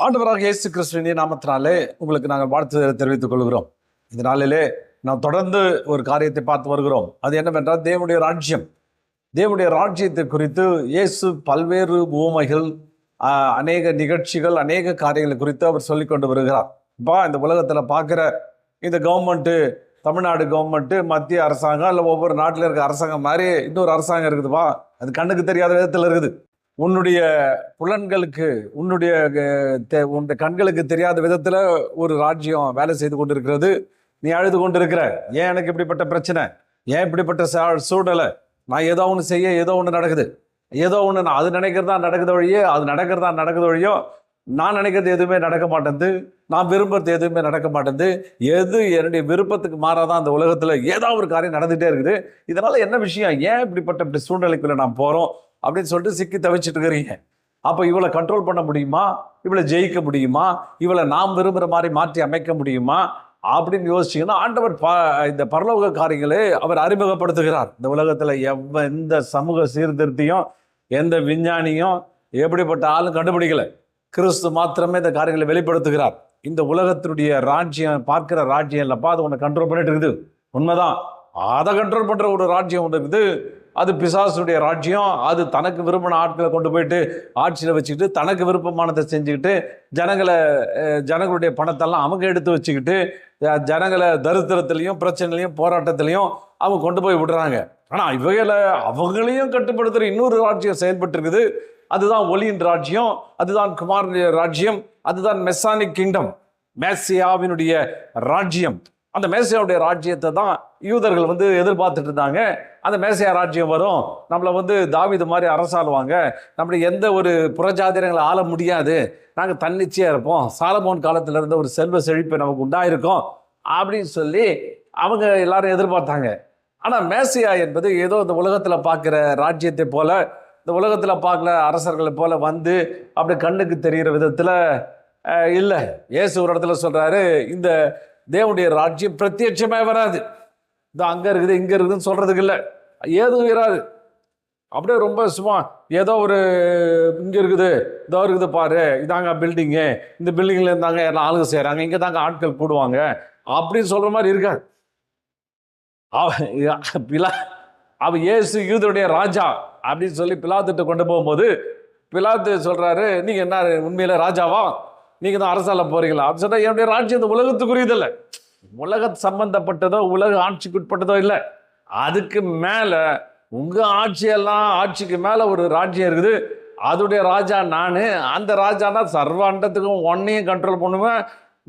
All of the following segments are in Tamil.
ஆண்டவராக இயேசு கிறிஸ்துவின் நாமத்தினாலே உங்களுக்கு நாங்கள் வாழ்த்து தெரிவித்துக் கொள்கிறோம். இந்த நாளிலே நாம் தொடர்ந்து ஒரு காரியத்தை பார்த்து வருகிறோம். அது என்னவென்றால் தேவனுடைய ராஜ்யம். தேவனுடைய ராஜ்யத்தை குறித்து இயேசு பல்வேறு உவமைகள், அநேக நிகழ்ச்சிகள், அநேக காரியங்களை குறித்து அவர் சொல்லி கொண்டு வருகிறார். இப்போ இந்த உலகத்தில் பார்க்குற இந்த கவர்மெண்ட்டு, தமிழ்நாடு கவர்மெண்ட்டு, மத்திய அரசாங்கம், இல்லை ஒவ்வொரு நாட்டில் இருக்க அரசாங்கம் மாதிரி இன்னொரு அரசாங்கம் இருக்குதுப்பா. அது கண்ணுக்கு தெரியாத விதத்தில் இருக்குது. உன்னுடைய புலன்களுக்கு, உன்னுடைய கண்களுக்கு தெரியாத விதத்துல ஒரு ராஜ்யம் வேலை செய்து கொண்டிருக்கிறது. நீ அழுது கொண்டிருக்கிற, ஏன் எனக்கு இப்படிப்பட்ட பிரச்சனை, ஏன் இப்படிப்பட்ட சூழ்நிலை, நான் ஏதோ ஒன்று செய்ய ஏதோ ஒன்று நடக்குது, ஏதோ ஒன்று நான் அது நினைக்கிறதா நடக்குது வழியே, அது நடக்குது வழியோ, நான் நினைக்கிறது எதுவுமே நடக்க மாட்டேங்குது, நான் விரும்புறது எதுவுமே நடக்க மாட்டேங்குது, எது என்னுடைய விருப்பத்துக்கு மாறாதான் அந்த உலகத்துல ஏதாவது ஒரு காரியம் நடந்துகிட்டே இருக்குது. இதனால என்ன விஷயம், ஏன் இப்படி சூழ்நிலைக்குள்ள நான் போறோம் அப்படின்னு சொல்லிட்டு சிக்கி தவிச்சிட்டு இருக்கிறீங்க. அப்போ இவளை கண்ட்ரோல் பண்ண முடியுமா, இவளை ஜெயிக்க முடியுமா, இவளை நாம் விரும்புகிற மாதிரி மாற்றி அமைக்க முடியுமா அப்படின்னு யோசிச்சிங்கன்னா, ஆண்டவர் இந்த பரலோக காரியங்களை அவர் அறிமுகப்படுத்துகிறார். இந்த உலகத்தில் எந்த சமூக சீர்திருத்தியும், எந்த விஞ்ஞானியும், எப்படிப்பட்ட ஆளும் கண்டுபிடிக்கல. கிறிஸ்து மாத்திரமே இந்த காரியங்களை வெளிப்படுத்துகிறார். இந்த உலகத்தினுடைய ராஜ்யம், பார்க்கிற ராஜ்யம் இல்லப்பா, அது உன்னை கண்ட்ரோல் பண்ணிட்டு இருக்குது. உண்மைதான். அதை கண்ட்ரோல் பண்ற ஒரு ராஜ்யம் ஒன்று இருக்குது. அது பிசாசுடைய ராஜ்யம். அது தனக்கு விரும்பின ஆட்களை கொண்டு போயிட்டு ஆட்சியில் வச்சுக்கிட்டு, தனக்கு விருப்பமானதை செஞ்சுக்கிட்டு, ஜனங்களுடைய பணத்தெல்லாம் அவங்க எடுத்து வச்சுக்கிட்டு, ஜனங்களை தரித்திரத்திலையும் பிரச்சனைலையும் போராட்டத்திலையும் அவங்க கொண்டு போய் விடுறாங்க. ஆனால் இவைகளை அவங்களையும் கட்டுப்படுத்துகிற இன்னொரு ராஜ்யம் செயல்பட்டு இருக்குது. அதுதான் ஒளியின் ராஜ்யம், அதுதான் குமாரனுடைய ராஜ்யம், அதுதான் மெசானிக் கிங்டம், மேசியாவினுடைய ராஜ்யம். அந்த மேசியாவுடைய ராஜ்யத்தை தான் யூதர்கள் எதிர்பார்த்துட்டு இருந்தாங்க. அந்த மேசியா ராஜ்யம் வரும், நம்மளை தாவீது மாதிரி அரசாளுவாங்க, நம்மளை எந்த ஒரு புறஜாதிரங்களை ஆள முடியாது, நாங்கள் தன்னிச்சையா இருப்போம், சாலமோன் காலத்துல இருந்த ஒரு செல்வ செழிப்பு நமக்கு உண்டாயிருக்கும் அப்படின்னு சொல்லி அவங்க எல்லாரும் எதிர்பார்த்தாங்க. ஆனால் மேசியா என்பது ஏதோ இந்த உலகத்தில் பார்க்குற ராஜ்யத்தை போல, இந்த உலகத்தில் பார்க்கல அரசர்களை போல அப்படி கண்ணுக்கு தெரிகிற விதத்தில் இல்லை. இயேசு ஒரு இடத்துல சொல்றாரு, இந்த தேவனுடைய ராஜ்யம் பிரத்யட்சமே வராது, இது அங்கே இருக்குது இங்கே இருக்குதுன்னு சொல்கிறதுக்கு இல்லை, ஏதும் இராது. அப்படியே ரொம்ப சும்மா ஏதோ ஒரு இங்கே இருக்குது, இதோ இருக்குது பாரு, இதாங்க பில்டிங்கு, இந்த பில்டிங்கில் இருந்தாங்க எல்லாம் ஆளுங்க செய்கிறாங்க, இங்கே தாங்க ஆட்கள் கூடுவாங்க அப்படின்னு சொல்கிற மாதிரி இருக்காது. அவ இயேசு யூதருடைய ராஜா அப்படின்னு சொல்லி பிலாத்துட்டு கொண்டு போகும்போது பிலாத்து சொல்கிறாரு, நீங்கள் என்ன உண்மையில ராஜாவா, நீங்கள் தான் அரசால போறீங்களா அப்படின்னு சொன்னால், என்னுடைய ராஜ்யம் இந்த உலகத்துக்குரியதில்லை, உலக சம்பந்தப்பட்டதோ உலக ஆட்சிக்குட்பட்டதோ இல்லை, அதுக்கு மேலே உங்கள் ஆட்சிக்கு மேலே ஒரு ராஜ்யம் இருக்குது, அதோடைய ராஜா நான். அந்த ராஜானா சர்வாண்டத்துக்கும் ஒன்னையும் கண்ட்ரோல் பண்ணுவேன்,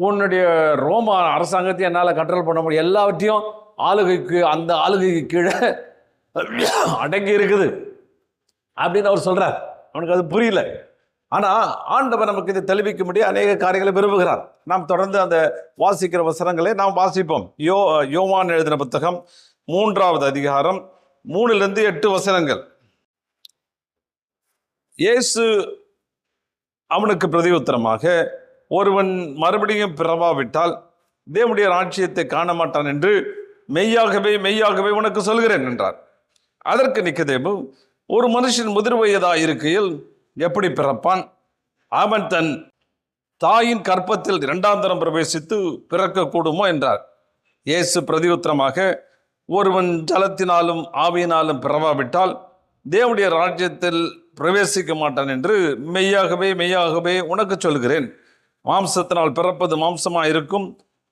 உன்னுடைய ரோம அரசாங்கத்தையும் என்னால் கண்ட்ரோல் பண்ண முடியும், எல்லாவற்றையும் ஆளுகைக்கு அந்த ஆளுகைக்கு கீழே அடங்கி இருக்குது அப்படின்னு அவர் சொல்றார். அவனுக்கு அது புரியல. ஆனால் ஆண்டவர் நமக்கு இதை தெளிவிக்க முடிய அநேக காரியங்களை விரும்புகிறார். நாம் தொடர்ந்து அந்த வாசிக்கிற வசனங்களை நாம் வாசிப்போம். யோவான் எழுதின புத்தகம் 3வது அதிகாரம் 3-8 வசனங்கள். இயேசு அவனுக்கு பிரதியுத்தரமாக, ஒருவன் மறுபடியும் பிறவாவிட்டால் தேவனுடைய ராஜ்யத்தை காண மாட்டான் என்று மெய்யாகவே மெய்யாகவே உனக்கு சொல்கிறேன் என்றார். அதற்கு நிக்கதேமு, ஒரு மனுஷன் முதிர் வயதாய் இருக்கையில் எப்படி பிறப்பான், அவன் தன் தாயின் கற்பத்தில் 2ஆம் தரம் பிரவேசித்து பிறக்க கூடுமோ என்றார். இயேசு பிரதியுத்தரமாக, ஒருவன் ஜலத்தினாலும் ஆவியினாலும் பிறவாவிட்டால் தேவனுடைய ராஜ்யத்தில் பிரவேசிக்க மாட்டான் என்று மெய்யாகவே மெய்யாகவே உனக்கு சொல்கிறேன். மாம்சத்தினால் பிறப்பது மாம்சமாய் இருக்கும்,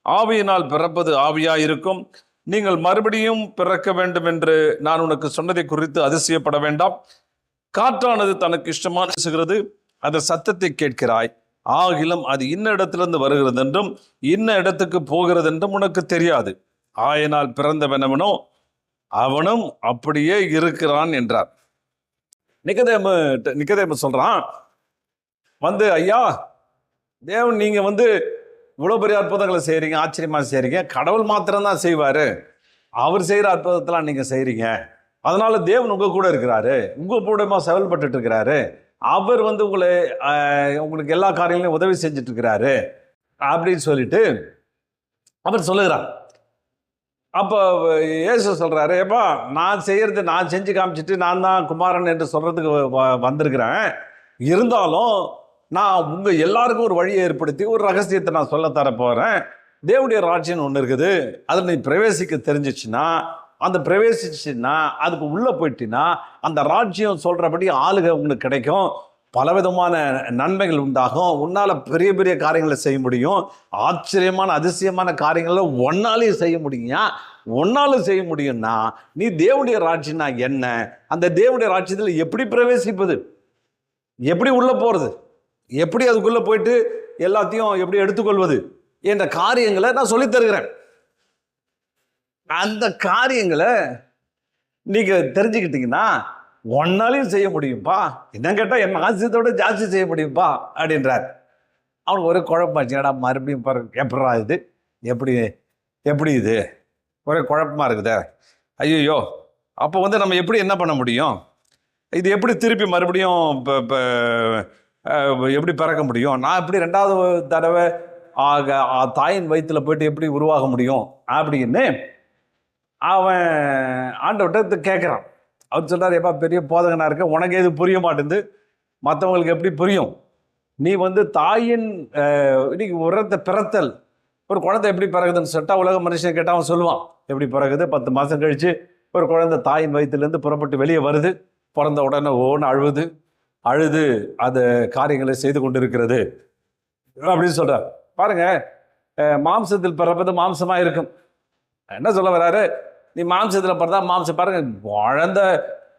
ஆவியினால் பிறப்பது ஆவியாய் இருக்கும். நீங்கள் மறுபடியும் பிறக்க வேண்டும் என்று நான் உனக்கு சொன்னதை குறித்து அதிசயப்பட வேண்டாம். காற்றானது தனக்கு இஷ்டமான வீசுகிறது, அந்த சத்தத்தை கேட்கிறாய், ஆகிலும் அது இன்ன இடத்திலிருந்து வருகிறது என்றும் இன்ன இடத்துக்கு போகிறது என்றும் உனக்கு தெரியாது. ஆயினால் பிறந்தவனவனோ அவனும் அப்படியே இருக்கிறான் என்றார். நிக்கதேமு சொல்றான், ஐயா தேவன், நீங்க இவ்வளோ பெரிய அற்புதங்களை செய்கிறீங்க, ஆச்சரியமாக செய்கிறீங்க, கடவுள் மாத்திரம்தான் செய்வார், அவர் செய்கிற அற்புதத்தெல்லாம் நீங்கள் செய்கிறீங்க, அதனால தேவன் உங்கள் கூட இருக்கிறாரு, உங்கள் கூடமா செயல்பட்டு இருக்கிறாரு, அவர் உங்களுக்கு எல்லா காரியங்களையும் உதவி செஞ்சுட்டு இருக்கிறாரு அப்படின்னு சொல்லிட்டு அவர் சொல்லுகிறார். அப்போ இயேசு சொல்கிறாரு, ஏப்பா நான் செய்கிறது நான் செஞ்சு காமிச்சிட்டு நான் தான் குமாரன் என்று சொல்கிறதுக்கு வந்திருக்கிறேன், இருந்தாலும் நான் உங்கள் எல்லாருக்கும் ஒரு வழியை ஏற்படுத்தி ஒரு ரகசியத்தை நான் சொல்ல தர போகிறேன். தேவனுடைய ராஜ்யம் ஒன்று இருக்குது, அதில் நீ பிரவேசிக்க தெரிஞ்சிச்சுன்னா, அந்த பிரவேசிச்சுன்னா அதுக்கு உள்ளே போயிட்டீங்கன்னா அந்த ராஜ்யம் சொல்கிறபடி ஆளுக உங்களுக்கு கிடைக்கும், பலவிதமான நன்மைகள் உண்டாகும், உன்னால் பெரிய பெரிய காரியங்களை செய்ய முடியும், ஆச்சரியமான அதிசயமான காரியங்களை ஒன்னாலையும் செய்ய முடியுங்க. ஒன்னாலும் செய்ய முடியும்னா நீ தேவனுடைய ராஜ்யம்னா என்ன, அந்த தேவனுடைய ராஜ்யத்தில் எப்படி பிரவேசிப்பது, எப்படி உள்ளே போகிறது, எப்படி அதுக்குள்ளே போயிட்டு எல்லாத்தையும் எப்படி எடுத்துக்கொள்வது என்ற காரியங்களை நான் சொல்லித் தருகிறேன். அந்த காரியங்களை நீங்கள் தெரிஞ்சுக்கிட்டீங்கன்னா ஒன்னாலையும் செய்ய முடியும்ப்பா. என்ன கேட்டால் என் ஆசியத்தோட ஜாஸ்தி செய்ய முடியும்ப்பா அப்படின்றார். அவனுக்கு ஒரு குழப்பமாச்சு, ஏடா மறுபடியும் எப்படா இது, எப்படி எப்படி இது ஒரே குழப்பமாக இருக்குதே, ஐயோ அப்போ நம்ம எப்படி என்ன பண்ண முடியும், இது எப்படி திருப்பி மறுபடியும் இப்போ எப்படி பிறக்க முடியும், நான் எப்படி 2வது தடவை தாயின் வயிற்றில் போயிட்டு எப்படி உருவாக முடியும் அப்படின்னு அவன் ஆண்டவர்கிட்ட கேட்குறான். அவர் சொல்கிறார், எப்பா பெரிய போதகனாக இருக்க, உனக்கு எது புரிய மாட்டேங்குது, மற்றவங்களுக்கு எப்படி புரியும், நீ தாயின் இன்னைக்கு உரத்தை பிறத்தல், ஒரு குழந்தை எப்படி பிறகுதுன்னு சொல்லிட்டா உலக மனுஷன் கேட்டால் அவன் சொல்லுவான் எப்படி பிறகுது. 10 மாதம் கழித்து ஒரு குழந்தை தாயின் வயிற்றுலேருந்து புறப்பட்டு வெளியே வருது, பிறந்த உடனே ஒவ்வொன்று அழுது அந்த காரியங்களை செய்து கொண்டு இருக்கிறது அப்படின்னு சொல்கிறார். பாருங்க, மாம்சத்தில் பிறப்பது மாம்சமாக இருக்கும். என்ன சொல்ல வர்றாரு, நீ மாம்சத்தில் பிறந்தா மாம்சம். பாருங்க,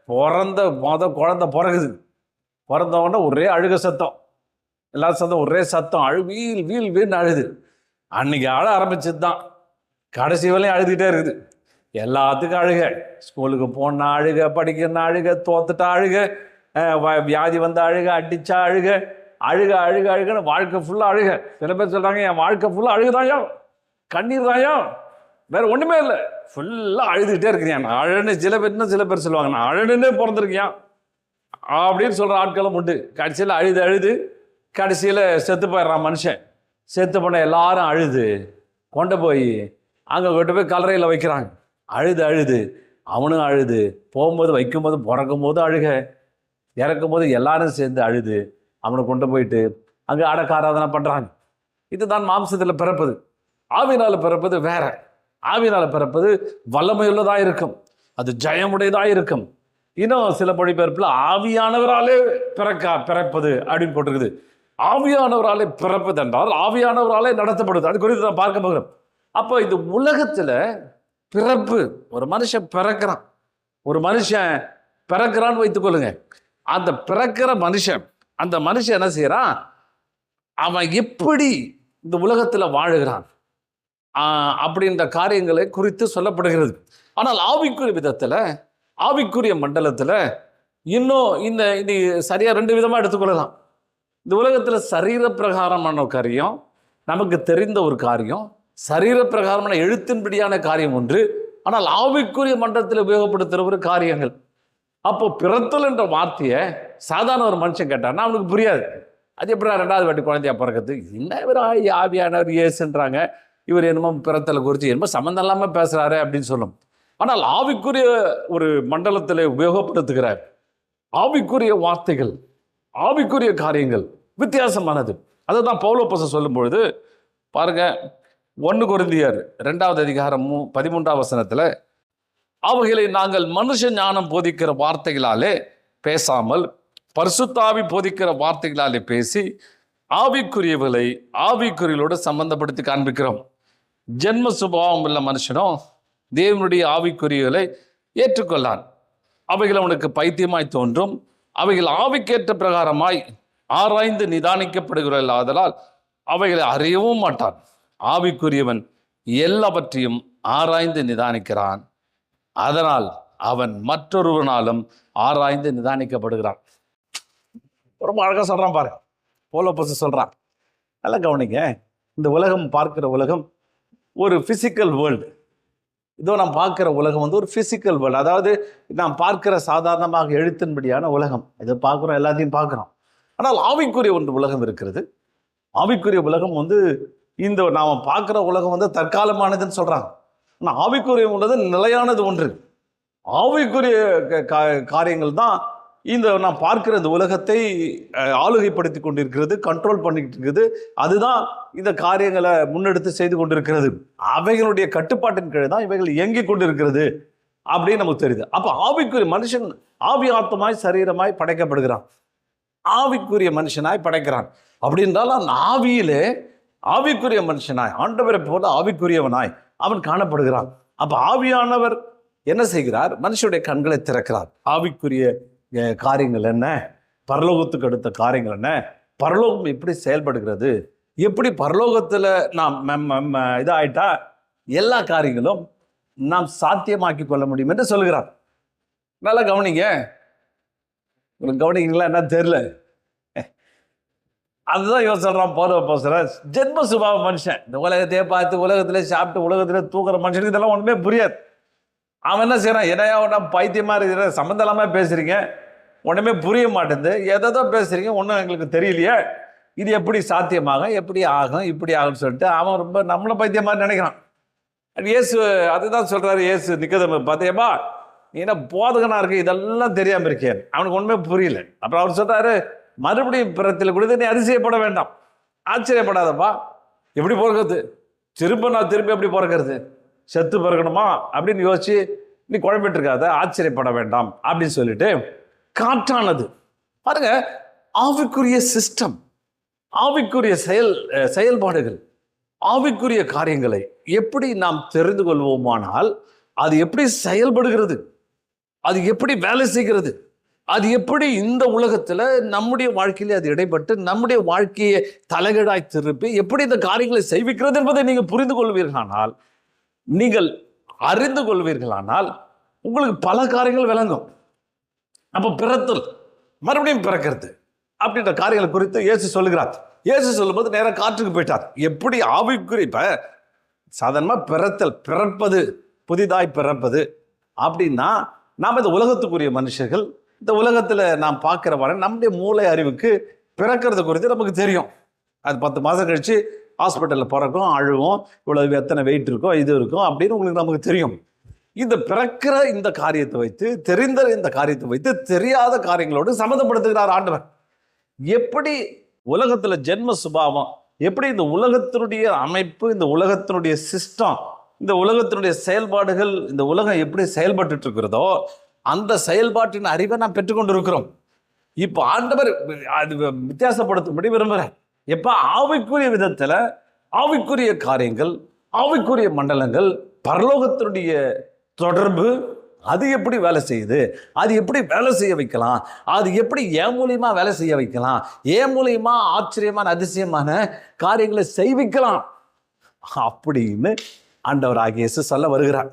குழந்தை பிறகுது, பிறந்த உடனே ஒரே அழுக சத்தம், எல்லா சத்தம் ஒரே சத்தம், வீல் அழுது. அன்னைக்கு அழ ஆரம்பிச்சது தான், கடைசி வரையும் அழுதுகிட்டே இருக்குது. எல்லாத்துக்கும் அழுக, ஸ்கூலுக்கு போனா அழுக, படிக்கணும்னா அழுக, தோத்துட்டா அழுக, வியாதி வந்த அழுக, அடிச்சா அழுகன்னு வாழ்க்கை ஃபுல்லாக அழுக. சில பேர் சொல்கிறாங்க, என் வாழ்க்கை ஃபுல்லாக அழுகுதாயா, கண்ணீர் தாயா, வேற ஒன்றுமே இல்லை, ஃபுல்லாக அழுதுகிட்டே இருக்கிறியான். அழன்னு சில பேர் சொல்லுவாங்க, நான் அழனுன்னே பிறந்திருக்கியான் அப்படின்னு சொல்கிற ஆட்களும் உண்டு. கடைசியில் அழுது கடைசியில் செத்து போயிடுறான் மனுஷன். செத்து போன எல்லாரும் அழுது கொண்டு போய் கல்லறையில் வைக்கிறாங்க. அழுது அவனும் அழுது, போகும்போது வைக்கும்போது பிறக்கும்போது அழுக, இறக்கும்போது எல்லாரும் சேர்ந்து அழுது அவனை கொண்டு போயிட்டு அங்கே அடக்க ஆராதனை பண்ணுறாங்க. இதுதான் மாம்சத்தில் பிறப்பது. ஆவினால் பிறப்பது வேற. ஆவினால் பிறப்பது வல்லமையுள்ளதாக இருக்கும், அது ஜெயமுடையதாக இருக்கும். இன்னும் சில மொழிபெயர்ப்பில் ஆவியானவராலே பிறப்பது அப்படின்னு போட்டிருக்குது. ஆவியானவராலே பிறப்பது என்றால் ஆவியானவராலே நடத்தப்படுது. அது குறித்து நான் பார்க்க போகிறோம். அப்போ இந்த உலகத்தில் பிறப்பு, ஒரு மனுஷன் பிறக்கிறான்னு வைத்துக்கொள்ளுங்க. அந்த பிறக்கிற மனுஷன், அந்த மனுஷன் என்ன செய்யறான், அவன் எப்படி இந்த உலகத்தில் வாழுகிறான் அப்படின்ற காரியங்களை குறித்து சொல்லப்படுகிறது. ஆனால் ஆவிக்குரிய விதத்தில், ஆவிக்குரிய மண்டலத்தில் இன்னும் இது சரியாக 2 விதமாக எடுத்துக்கொள்ளலாம். இந்த உலகத்தில் சரீர பிரகாரமான காரியம், நமக்கு தெரிந்த ஒரு காரியம், சரீர பிரகாரமான எழுத்தின்படியான காரியம் ஒன்று. ஆனால் ஆவிக்குரிய மண்டலத்தில் உபயோகப்படுத்துகிற ஒரு காரியங்கள். அப்போ பிறத்தல் என்ற வார்த்தையை சாதாரண ஒரு மனுஷன் கேட்டான்னா அவனுக்கு புரியாது. அது எப்படி 2வது வாட்டி குழந்தையா பிறக்கிறது, என்ன இவர் ஆவியானவர் இயேசுன்றாங்க, இவர் என்னமோ பிறத்தலை குறித்து என்னமோ சம்மந்தம் இல்லாமல் பேசுகிறாரு அப்படின்னு சொல்லும். ஆனால் ஆவிக்குரிய ஒரு மண்டலத்தில் உபயோகப்படுத்துகிற ஆவிக்குரிய வார்த்தைகள், ஆவிக்குரிய காரியங்கள் வித்தியாசமானது. அதை தான் பவுல் அப்போஸ்தலன் சொல்லும் பொழுது பாருங்க, 1 கொரிந்தியர் 2வது அதிகாரம் 13ஆம் வசனத்தில், அவைகளை நாங்கள் மனுஷ ஞானம் போதிக்கிற வார்த்தைகளாலே பேசாமல் பரிசுத்த ஆவி போதிக்கிற வார்த்தைகளாலே பேசி ஆவிக்குரியவர்களை ஆவிக்குரியலோடு சம்பந்தப்படுத்தி காண்பிக்கிறோம். ஜென்ம சுபாவம் உள்ள மனுஷனும் தேவனுடைய ஆவிக்குரியவர்களை ஏற்றுக்கொள்ளான். அவைகள் அவனுக்கு பைத்தியமாய் தோன்றும், அவைகள் ஆவிக்கேற்ற பிரகாரமாய் ஆராய்ந்து நிதானிக்கப்படுகிறவர்கள் ஆதலால் அவைகளை அறியவும் மாட்டான். ஆவிக்குரியவன் எல்லாவற்றையும் ஆராய்ந்து நிதானிக்கிறான், அதனால் அவன் மற்றொருவனாலும் ஆராய்ந்து நிதானிக்கப்படுகிறான். ரொம்ப அழகாக சொல்கிறான் பாருங்க, பவுல் அப்போஸ்தலன் சொல்கிறான். நல்லா கவனிங்க, இந்த உலகம் பார்க்கிற உலகம் ஒரு ஃபிசிக்கல் வேர்ல்டு. இதோ நாம் பார்க்குற உலகம் ஒரு ஃபிசிக்கல் வேர்ல்டு, அதாவது நாம் பார்க்கிற சாதாரணமாக எழுத்தின்படியான உலகம். இதை பார்க்குறோம், எல்லாத்தையும் பார்க்குறோம். ஆனால் ஆவிக்குரிய ஒன்று உலகம் இருக்கிறது. ஆவிக்குரிய உலகம் இந்த நாம் பார்க்குற உலகம் தற்காலமானதுன்னு சொல்கிறாங்க. ஆனால் ஆவிக்குரிய உள்ளது நிலையானது ஒன்று. ஆவிக்குரிய காரியங்கள் தான் இந்த நான் பார்க்கிற இந்த உலகத்தை ஆளுகைப்படுத்தி கொண்டிருக்கிறது, கண்ட்ரோல் பண்ணிக்கிட்டு இருக்குது. அதுதான் இந்த காரியங்களை முன்னெடுத்து செய்து கொண்டிருக்கிறது. அவைகளுடைய கட்டுப்பாட்டின் கீழே தான் இவைகள் இயங்கிக் கொண்டிருக்கிறது அப்படின்னு நமக்கு தெரியுது. அப்ப ஆவிக்குரிய மனுஷன் ஆவி ஆத்மாய் சரீரமாய் படைக்கப்படுகிறான், ஆவிக்குரிய மனுஷனாய் படைக்கிறான். அப்படி என்றால் அந்த ஆவியிலே ஆவிக்குரிய மனுஷனாய், ஆண்டவரை போல ஆவிக்குரியவனாய் அவன் காணப்படுகிறான். அப்ப ஆவியானவர் என்ன செய்கிறார்? மனுஷனுடைய கண்களை திறக்கிறார். ஆவிக்குரிய காரியங்கள் என்ன, பரலோகத்துக்கு அடுத்த காரியங்கள் என்ன, பரலோகம் எப்படி செயல்படுகிறது, எப்படி பரலோகத்துல நாம் இதாயிட்டா எல்லா காரியங்களும் நாம் சாத்தியமாக்கி கொள்ள முடியும் என்று சொல்கிறார். நல்லா கவனிங்க. கவனிங்களா என்ன தெரியல, அதுதான் இவன் சொல்றான். போற ஜென்ம சுபாவ மனுஷன், இந்த உலகத்தையே பார்த்து உலகத்திலே சாப்பிட்டு உலகத்திலே தூக்குற மனுஷனுக்கு இதெல்லாம் ஒண்ணுமே புரியாது. அவன் என்ன செய்யறான்? என்னையா ஒன்றா பைத்தியமா இருக்கிற, சம்மந்தம் இல்லாம பேசுறீங்க, ஒண்ணுமே புரிய மாட்டேங்குது, எதோ பேசுறீங்க, ஒன்றும் எங்களுக்கு தெரியலையே, இது எப்படி சாத்தியமாக, எப்படி ஆகும், இப்படி ஆகும்னு சொல்லிட்டு அவன் ரொம்ப நம்மளை பைத்தியம் மாதிரி நினைக்கிறான். இயேசு அதுதான் சொல்றாரு. இயேசு நிக்கதேமை பார்த்தேப்பா, நீ என்ன போதகனா இருக்கு, இதெல்லாம் தெரியாம இருக்கேன். அவனுக்கு ஒண்ணுமே புரியல. அப்புறம் அவர் சொல்றாரு, மறுபடியும் பிறத்தில் கொடுத்து நீ அதிசயப்பட வேண்டாம், ஆச்சரியப்படாதப்பா. எப்படி பிறக்கிறது, நான் திரும்பி எப்படி பிறக்கிறது, செத்து பிறக்கணுமா அப்படின்னு யோசிச்சு நீ குழம்பிட்டு இருக்காத, ஆச்சரியப்பட வேண்டாம் அப்படின்னு சொல்லிட்டு காற்றானது பாருங்க. ஆவிக்குரிய சிஸ்டம், ஆவிக்குரிய செயல்பாடுகள், ஆவிக்குரிய காரியங்களை எப்படி நாம் தெரிந்து கொள்வோமானால் அது எப்படி செயல்படுகிறது, அது எப்படி வேலை செய்கிறது, அது எப்படி இந்த உலகத்துல நம்முடைய வாழ்க்கையிலே அது இடைப்பட்டு நம்முடைய வாழ்க்கையை தலைகீழாய் திருப்பி எப்படி இந்த காரியங்களை செய்விக்கிறது என்பதை நீங்க புரிந்து கொள்வீர்களானால், நீங்கள் அறிந்து கொள்வீர்களானால் உங்களுக்கு பல காரியங்கள் விளங்கும். அப்ப பிறத்தல், மறுபடியும் பிறக்கிறது அப்படின்ற காரியங்களை குறித்து இயேசு சொல்லுகிறார். இயேசு சொல்லும்போது நேரம் காற்றுக்கு போயிட்டார். எப்படி ஆவிக்குரிய, இப்ப சாதாரணமா பிறத்தல், பிறப்பது, புதிதாய் பிறப்பது அப்படின்னா நாம் இந்த உலகத்துக்குரிய மனுஷர்கள், இந்த உலகத்துல நாம் பார்க்கிறவரை நம்முடைய மூளை அறிவுக்கு பிறக்கிறது குறித்து நமக்கு தெரியும். அது 10 மாதம் கழிச்சு ஹாஸ்பிட்டலில் பிறக்கும், அழுவோம், இவ்வளவு எத்தனை வெயிட் இருக்கும், இது இருக்கும் அப்படின்னு உங்களுக்கு நமக்கு தெரியும். இந்த பிறக்கிற இந்த காரியத்தை வைத்து, தெரிந்த இந்த காரியத்தை வைத்து தெரியாத காரியங்களோடு சம்மந்தப்படுத்துகிறார் ஆண்டவர். எப்படி உலகத்துல ஜென்ம சுபாவம், எப்படி இந்த உலகத்தினுடைய அமைப்பு, இந்த உலகத்தினுடைய சிஸ்டம், இந்த உலகத்தினுடைய செயல்பாடுகள், இந்த உலகம் எப்படி செயல்பட்டு இருக்கிறதோ அந்த செயல்பாட்டின் அறிவை நாம் பெற்றுக்கொண்டு இருக்கிறோம். இப்ப ஆண்டவர் அது வித்தியாசப்படுத்தும்படி விரும்புகிறார். எப்ப ஆவிக்குரிய விதத்துல ஆவிக்குரிய காரியங்கள், ஆவிக்குரிய மண்டலங்கள், பரலோகத்தினுடைய தொடர்பு, அது எப்படி வேலை செய்யுது, அது எப்படி வேலை செய்ய வைக்கலாம், அது எப்படி ஏன் மூலியமா வேலை செய்ய வைக்கலாம், ஏன் மூலியமா ஆச்சரியமான அதிசயமான காரியங்களை செய்விக்கலாம் அப்படின்னு ஆண்டவர் ஆகிய இயேசு சொல்ல வருகிறார்.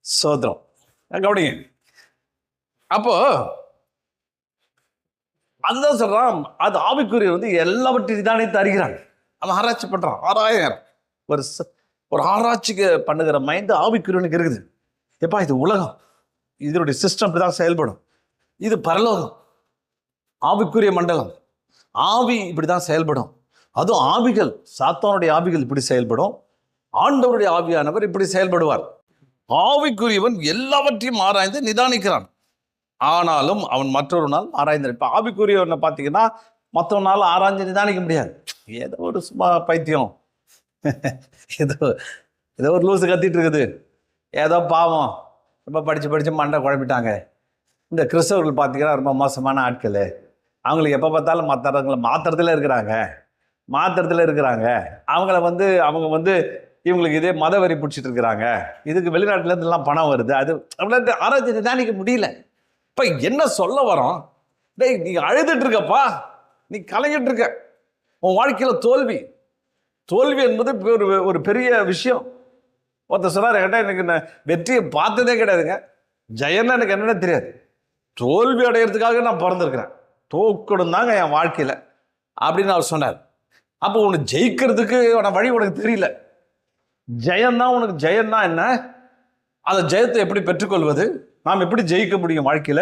சோதரம் கவனிங்க. அப்போ அதுதான் சொல்றான், அது ஆவிக்குரிய எல்லாவற்றையும் நிதானித்து அறிகிறான். அவன் ஆராய்ச்சி பண்றான், ஆராயறான். ஒரு ஆராய்ச்சிக்கு பண்ணுகிற மைண்ட் ஆவிக்குரியவனுக்கு இருக்குது. எப்பா இது உலகம், இதனுடைய சிஸ்டம் இப்படிதான் செயல்படும், இது பரலோகம், ஆவிக்குரிய மண்டலம், ஆவி இப்படிதான் செயல்படும், அதுவும் ஆவிகள், சாத்தானுடைய ஆவிகள் இப்படி செயல்படும், ஆண்டவருடைய ஆவியானவர் இப்படி செயல்படுவார். ஆவிக்குரியவன் எல்லாவற்றையும் ஆராய்ந்து நிதானிக்கிறான். ஆனாலும் அவன் மற்றொரு நாள் ஆராய்ந்து. இப்ப ஆவிக்குரியவனை பார்த்தீங்கன்னா மற்றொரு நாள் ஆராய்ஞ்சு நிதானிக்க முடியாது. ஏதோ ஒரு சும்மா பைத்தியம், ஏதோ ஒரு லூசு கத்திட்டு இருக்குது, ஏதோ பாவம், ரொம்ப படிச்சு மண்டை குழப்பிட்டாங்க. இந்த கிறிஸ்தவர்கள் பார்த்தீங்கன்னா ரொம்ப மோசமான ஆட்கள். அவங்களுக்கு எப்போ பார்த்தாலும் மற்றவங்களை மாத்திரத்துல இருக்கிறாங்க. அவங்க இவங்களுக்கு இதே மத வரி பிடிச்சிட்டு இருக்கிறாங்க, இதுக்கு வெளிநாட்டுல இருந்தெல்லாம் பணம் வருது, அது அவங்களால ஆராய்ச்சி நிதானிக்க முடியல. இப்ப என்ன சொல்ல வரோம்? டேய், நீ அழுதுட்டு இருக்கப்பா, நீ கலங்கிட்டு இருக்க, உன் வாழ்க்கையில தோல்வி என்பது ஒரு பெரிய விஷயம். ஒருத்தர் சொன்னார், கேட்டால் எனக்கு வெற்றியை பார்த்ததே கிடையாதுங்க, ஜெயன்னா எனக்கு என்னென்ன தெரியாது, தோல்வி அடையிறதுக்காக நான் பிறந்திருக்கிறேன், தோக்கணும் தாங்க என் வாழ்க்கையில அப்படின்னு அவர் சொன்னார். அப்போ உனக்கு ஜெயிக்கிறதுக்கு வழி உனக்கு தெரியல. ஜெயம்தான் உனக்கு, ஜெயம்னா என்ன, அந்த ஜெயத்தை எப்படி பெற்றுக்கொள்வது, நாம் எப்படி ஜெயிக்க முடியும் வாழ்க்கையில,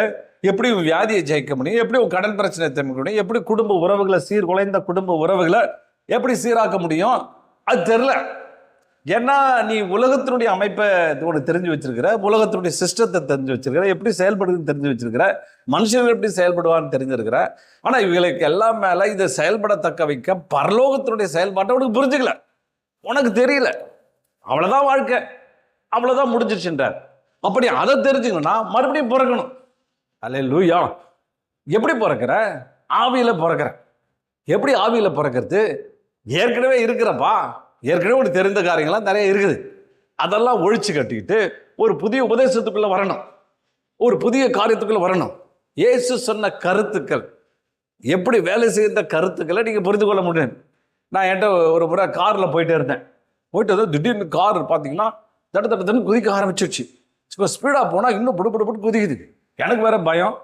எப்படி வியாதியை ஜெயிக்க முடியும், எப்படி கடன் பிரச்சனை தீர்க்க முடியும், எப்படி குடும்ப உறவுகளை, சீர்குலைந்த குடும்ப உறவுகளை எப்படி சீராக்க முடியும், அது தெரியல. ஏன்னா நீ உலகத்தினுடைய அமைப்பை உனக்கு தெரிஞ்சு வச்சிருக்கிற, உலகத்தினுடைய சிஸ்டத்தை தெரிஞ்சு வச்சிருக்கிற, எப்படி செயல்படுதுன்னு தெரிஞ்சு வச்சிருக்கிற, மனுஷர்கள் எப்படி செயல்படுவான்னு தெரிஞ்சிருக்கிறேன். ஆனால் இவங்களுக்கு எல்லாம் மேலே இதை செயல்படத்தக்க வைக்க பரலோகத்தினுடைய செயல்பாட்டை உனக்கு புரிஞ்சுக்கல, உனக்கு தெரியல, அவ்வளோதான் வாழ்க்கை, அவ்வளோதான் முடிஞ்சிருச்சுன்றார். அப்படி அதை தெரிஞ்சுக்கணும்னா மறுபடியும் பிறக்கணும். அல்லேலூயா. எப்படி பிறக்கிற? ஆவியில் பிறக்கிற. எப்படி ஆவியில் பிறக்கிறது? ஏற்கனவே இருக்கிறப்பா, ஏற்கனவே ஒரு தெரிந்த காரியங்கள்லாம் நிறைய இருக்குது, அதெல்லாம் ஒழிச்சு கட்டிக்கிட்டு ஒரு புதிய உபதேசத்துக்குள்ள வரணும், ஒரு புதிய காரியத்துக்குள்ள வரணும். இயேசு சொன்ன கருத்துக்கள், எப்படி வேலை செய்த கருத்துக்களை நீங்கள் புரிந்து கொள்ள முடியும். நான் என்கிட்ட ஒரு முறை காரில் போயிட்டே இருந்தேன். போயிட்டு வந்து திடீர்னு கார் பார்த்தீங்கன்னா தட்டு குதிக்க ஆரம்பிச்சிருச்சு. ஸ்பீடாக போனால் இன்னும் புடு குதிக்குது. எனக்கு வேற பயம்,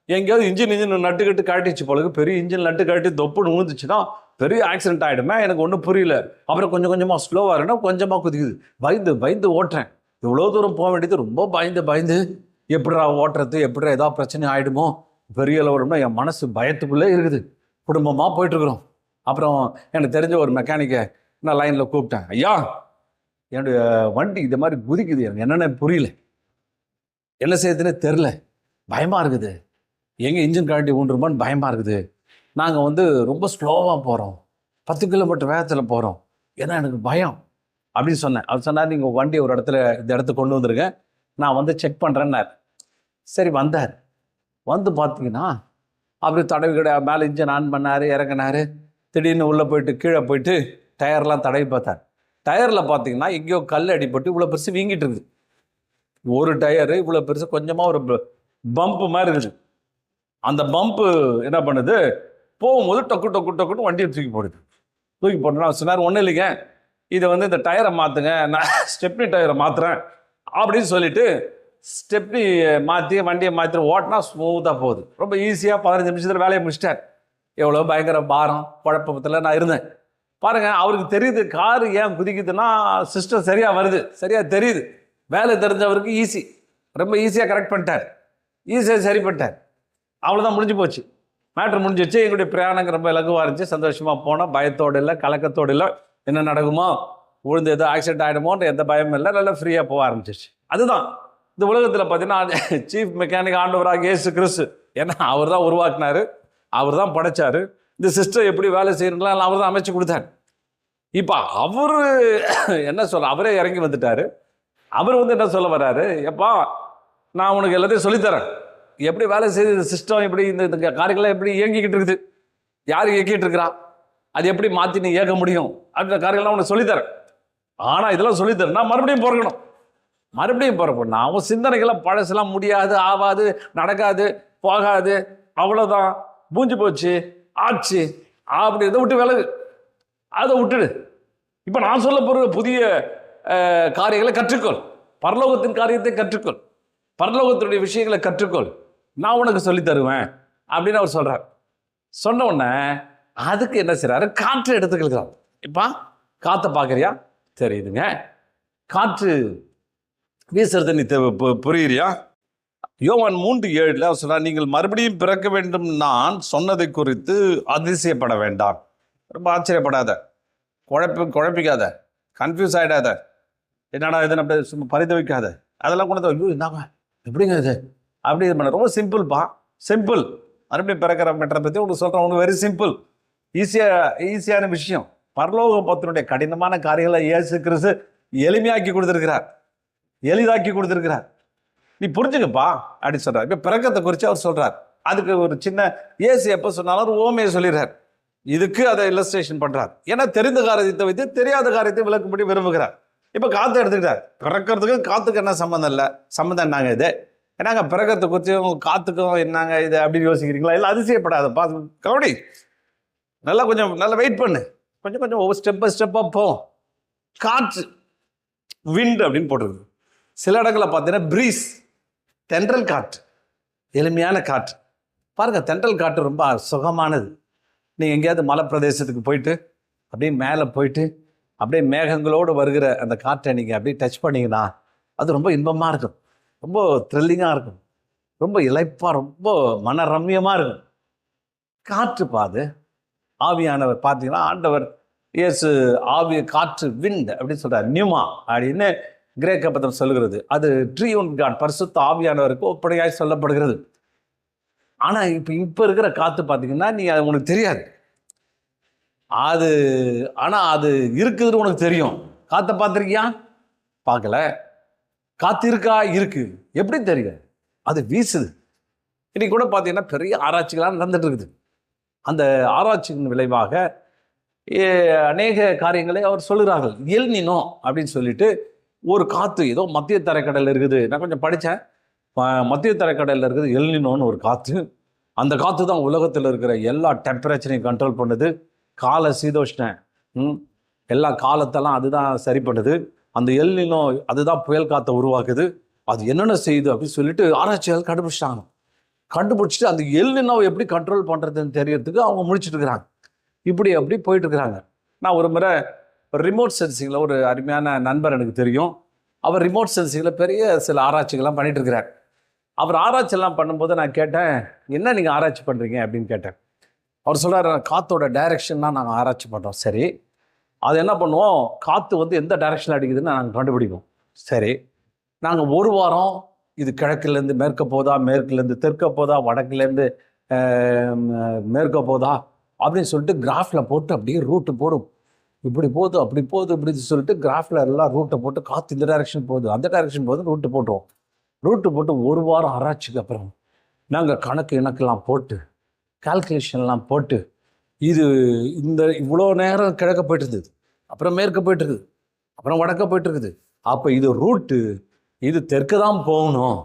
எங்கேயாவது இன்ஜின் நட்டுக்கட்டு காட்டிச்சு போல, பெரிய இன்ஜின் நட்டு காட்டி தொப்புன்னு ஊந்துச்சுன்னா பெரிய ஆக்சிடென்ட் ஆகிடுமே. எனக்கு ஒன்றும் புரியல. அப்புறம் கொஞ்சமாக ஸ்லோவாக இருக்கணும், கொஞ்சமாக குதிக்குது. பயந்து ஓட்டுறேன். இவ்வளோ தூரம் போக வேண்டியது ரொம்ப பயந்து எப்படிடா ஓட்டுறது, எப்படிடா ஏதாவது பிரச்சனை ஆகிடுமோ, பெரிய அளவுனா என் மனசு பயத்துக்குள்ளே இருக்குது. குடும்பமாக போயிட்டுருக்குறோம். அப்புறம் எனக்கு தெரிஞ்ச ஒரு மெக்கானிக்கை நான் லைனில் கூப்பிட்டேன். ஐயா, என்னுடைய வண்டி இது மாதிரி குதிக்குது, எனக்கு என்னென்ன புரியல, என்ன செய்யுதுன்னு தெரில, பயமாக இருக்குது, எங்கே இன்ஜின் கழட்டி ஊன்றுமான்னு பயமாக இருக்குது. நாங்கள் வந்து ரொம்ப ஸ்லோவாக போகிறோம், 10 கிலோமீட்டர் வேகத்தில் போகிறோம், ஏன்னா எனக்கு பயம் அப்படின்னு சொன்னேன். அவர் சொன்னார், நீங்கள் வண்டி ஒரு இடத்துல இந்த இடத்துக்கு கொண்டு வந்துருங்க, நான் வந்து செக் பண்ணுறேன்னார். சரி, வந்தார். வந்து பார்த்தீங்கன்னா அப்படி தடவி கிடையாது, மேலே இன்ஜின் ஆன் பண்ணார், இறங்கினார். திடீர்னு உள்ளே போயிட்டு கீழே போயிட்டு டயர்லாம் தடவி பார்த்தார். டயரில் பார்த்தீங்கன்னா எங்கேயோ கல் அடிபட்டு இவ்வளோ பெருசு வீங்கிட்டு இருக்குது. ஒரு டயரு இவ்வளோ பெருசு, கொஞ்சமாக ஒரு பம்பு மாதிரி இருக்குது. அந்த பம்பு என்ன பண்ணுது, போகும்போது டொக்குன்னு வண்டியை தூக்கி போட்டுனா சொன்னார், ஒன்றும் இல்லைங்க, இதை வந்து இந்த டயரை மாற்றுங்க, நான் ஸ்டெப்னி டயரை மாற்றுறேன் அப்படின்னு சொல்லிட்டு ஸ்டெப்னி மாற்றி வண்டியை மாற்றி ஓட்டினா ஸ்மூத்தாக போகுது. ரொம்ப ஈஸியாக 15 நிமிஷத்தில் வேலையை முடிச்சிட்டார். எவ்வளோ பயங்கர பாரம் குழப்பத்தில் நான் இருந்தேன் பாருங்கள். அவருக்கு தெரியுது காரு ஏன் குதிக்குதுன்னா சிஸ்டம் சரியாக வருது, சரியாக தெரியுது. வேலை தெரிஞ்சவருக்கு ஈஸி, ரொம்ப ஈஸியாக கரெக்ட் பண்ணிட்டார், ஈஸியாக சரி பண்ணிட்டார். அவ்வளோதான், முடிஞ்சு போச்சு, மேட்ரு முடிஞ்சிச்சு. எங்களுடைய பிரயாணம் ரொம்ப இலகுவாக இருந்துச்சு, சந்தோஷமாக போனோம், பயத்தோடு இல்லை, கலக்கத்தோடு இல்லை. என்ன நடக்குமோ, விழுந்து ஏதோ ஆக்சிடென்ட் ஆகிடுமோன்ற எந்த பயமும் இல்லை, நல்லா ஃப்ரீயாக போக ஆரம்பிச்சிச்சு. அதுதான் இந்த உலகத்தில் பார்த்தீங்கன்னா சீஃப் மெக்கானிக் ஆண்டவராக இயேசு கிறிஸ்து. ஏன்னா அவர் தான் உருவாக்குனார், அவர் தான் படைச்சார். இந்த சிஸ்டம் எப்படி வேலை செய்யணும்லாம் அவர் தான் அமைச்சு கொடுத்தார். இப்போ அவர் என்ன சொல்ல, அவரே இறங்கி வந்துட்டார். அவர் வந்து என்ன சொல்ல வர்றாரு, எப்பா நான் உனக்கு எல்லாத்தையும் சொல்லித்தரேன், எப்படி வேலை செய்யுது சிஸ்டம், எப்படி இந்த காரியங்கள்லாம் எப்படி இயங்கிக்கிட்டு இருக்குது, யார் இயக்கிட்டு இருக்கிறா, அது எப்படி மாற்றி நீ இயக்க முடியும் அப்படின்ற காரியங்கள்லாம் உனக்கு சொல்லித்தரேன். ஆனால் இதெல்லாம் சொல்லித்தரேன்னா மறுபடியும் பிறக்கணும், மறுபடியும் பிறக்கணும். அவன் சிந்தனைகளை பழசெல்லாம் முடியாது, ஆகாது, நடக்காது, போகாது, அவ்வளோதான், பூஞ்சி போச்சு, ஆச்சு, அப்படி இதை விட்டு விலகு, அதை விட்டுடு. இப்போ நான் சொல்ல போகிற புதிய காரியங்களை கற்றுக்கொள், பரலோகத்தின் காரியத்தை கற்றுக்கொள், பரலோகத்தினுடைய விஷயங்களை கற்றுக்கொள், நான் உனக்கு சொல்லி தருவேன் அப்படின்னு அவர் சொல்கிறார். சொன்ன உடனே அதுக்கு என்ன செய்கிறாரு, காற்று எடுத்துக்கிறார். இப்போ காற்றை பார்க்குறியா, தெரியுதுங்க, காற்று வீசுறது நீ புரியுறியா? யோவான் 3:7 அவர் சொல்றார், நீங்கள் மறுபடியும் பிறக்க வேண்டும், நான் சொன்னதை குறித்து அதிசயப்பட வேண்டாம். ரொம்ப ஆச்சரியப்படாத, குழப்பிக்காத, கன்ஃபியூஸ் ஆகிடாத, என்னடா இதுன்னு அப்படி சும்மா பரிதவிக்காத, அதெல்லாம் கொண்டு ஐயோ என்னங்க எப்படிங்க இது அப்படி இது பண்ண. ரொம்ப சிம்பிள்ப்பா, சிம்பிள். மறுபடியும் பிறக்கிற மெட்டரை பற்றி உங்களுக்கு சொல்கிறேன், உங்களுக்கு வெரி சிம்பிள், ஈஸியான விஷயம். பரலோக பத்தினுடைய கடினமான காரியங்களை இயேசு கிறிஸ்து எளிமையாக்கி கொடுத்துருக்கிறார், எளிதாக்கி கொடுத்துருக்கிறார். நீ புரிஞ்சுக்கப்பா அப்படின்னு சொல்கிறார். இப்போ பிறக்கத்தை குறித்து அவர் சொல்கிறார். அதுக்கு ஒரு சின்ன இயேசு எப்போ சொன்னாலும் ஒரு ஓமையை சொல்லிடுறார். இதுக்கு அதை இல்லஸ்ட்ரேஷன் பண்ணுறார். ஏன்னா தெரிந்த காரியத்தை வைத்து தெரியாத காரியத்தை விளக்கும்படி விரும்புகிறார். இப்போ காற்றை எடுத்துக்கிட்டார். பிறக்கிறதுக்கு காற்றுக்கு என்ன சம்மந்தம் இல்லை, சம்மந்தம் என்னங்க இது, ஏன்னாங்க பிறக்கத்தை குறித்தும் காற்றுக்கும் என்னங்க இது அப்படின்னு யோசிக்கிறீங்களா? இல்லை, அதிசயப்படாதப்பா, கவனி, கொஞ்சம் நல்லா வெயிட் பண்ணு, கொஞ்சம் ஒவ்வொரு ஸ்டெப் பை ஸ்டெப்பாக போவோம். காற்று, விண்ட் அப்படின்னு போட்டிருக்கு. சில இடங்களில் பார்த்தீங்கன்னா ப்ரீஸ், தென்றல் காற்று, எளிமையான காற்று. பாருங்கள், தென்றல் காற்று ரொம்ப சுகமானது. நீங்கள் எங்கேயாவது மலை பிரதேசத்துக்கு போயிட்டு அப்படியே மேலே போயிட்டு அப்படியே மேகங்களோடு வருகிற அந்த காற்றை நீங்கள் அப்படியே டச் பண்ணிங்கன்னா அது ரொம்ப இன்பமாக இருக்கும், ரொம்ப த்ரில்லிங்காக இருக்கும், ரொம்ப இளைப்பாக, ரொம்ப மனரம்யமாக இருக்கும். காற்று பாது ஆவியானவர் பார்த்தீங்கன்னா ஆண்டவர் இயேசு ஆவி காற்று, விண்ட் அப்படின்னு சொல்கிறார், நியூமா அப்படின்னு கிரேக்க பதம் சொல்லுகிறது. அது ட்ரீ ஒன் காட், பரிசுத்த ஆவியானவருக்கு ஒப்படையாய் சொல்லப்படுகிறது. ஆனால் இப்போ இருக்கிற காற்று பார்த்தீங்கன்னா நீ அது உனக்கு தெரியாது. அது ஆனால் அது இருக்குதுன்னு உனக்கு தெரியும். காற்றை பார்த்துருக்கியா? பார்க்கல. காற்று இருக்கா? இருக்கு. எப்படி தெரியும்? அது வீசுது. இன்னைக்கு கூட பார்த்தீங்கன்னா பெரிய ஆராய்ச்சிகளாக நடந்துட்டு இருக்குது. அந்த ஆராய்ச்சியின் விளைவாக அநேக காரியங்களை அவர் சொல்லுகிறார்கள். எல் நினோ அப்படின்னு சொல்லிட்டு ஒரு காற்று ஏதோ மத்திய தரைக்கடலில் இருக்குது. நான் கொஞ்சம் படித்தேன். மத்திய தரைக்கடலில் இருக்குது எல் நினோன்னு ஒரு காற்று. அந்த காற்று தான் உலகத்தில் இருக்கிற எல்லா டெம்பரேச்சரையும் கண்ட்ரோல் பண்ணுது. கால சீதோஷ்ண எல்லா காலத்தெல்லாம் அதுதான் சரி பண்ணுது. அந்த எல் நினோ அதுதான் புயல் காற்றை உருவாக்குது. அது என்னென்ன செய்யுது அப்படின்னு சொல்லிட்டு ஆராய்ச்சியாளர் கண்டுபிடிச்சிட்டாங்க. கண்டுபிடிச்சிட்டு அந்த எல் நினோவை எப்படி கண்ட்ரோல் பண்ணுறதுன்னு தெரியறதுக்கு அவங்க முடிச்சுட்டு இருக்கிறாங்க. அப்படி போயிட்டு இருக்கிறாங்க. நான் ஒரு முறை ரிமோட் சென்சிங்கில் ஒரு அருமையான நண்பர் எனக்கு தெரியும். அவர் ரிமோட் சென்சிங்கில் பெரிய சில ஆராய்ச்சிகள்லாம் பண்ணிட்டு இருக்கிறார். அவர் ஆராய்ச்சியெல்லாம் பண்ணும்போது நான் கேட்டேன், என்ன நீங்கள் ஆராய்ச்சி பண்ணுறீங்க அப்படின்னு கேட்டேன். அவர் சொல்கிறார், காற்றோட டைரெக்ஷன் தான் நாங்கள் ஆராய்ச்சி பண்ணுறோம். சரி, அது என்ன பண்ணுவோம், காற்று எந்த டைரெக்ஷனில் அடிக்குதுன்னு நாங்கள் கண்டுபிடிப்போம். சரி, நாங்கள் ஒரு வாரம் இது கிழக்குலேருந்து மேற்க போதா, மேற்குலேருந்து தெற்க போதா, வடக்குலேருந்து மேற்க போதா அப்படின்னு சொல்லிட்டு கிராஃபில் போட்டு அப்படியே ரூட்டு போடும். இப்படி போகுது, அப்படி போகுது, இப்படி சொல்லிட்டு கிராஃபில் எல்லாம் ரூட்டை போட்டு காற்று இந்த டைரெக்ஷன் போகுது, அந்த டைரெக்ஷன் போகுது, ரூட்டு போட்டுருவோம். ரூட்டு போட்டு ஒரு வாரம் ஆராய்ச்சிக்கு அப்புறம் நாங்கள் கணக்கெல்லாம் போட்டு கால்குலேஷன்லாம் போட்டு இது இவ்வளோ நேரம் கிழக்க போயிட்டு இருக்குது, அப்புறம் மேற்க போயிட்டு இருக்குது, அப்புறம் வடக்க போயிட்டு இருக்குது. அப்போ இது ரூட்டு, இது தெற்கு தான் போகணும்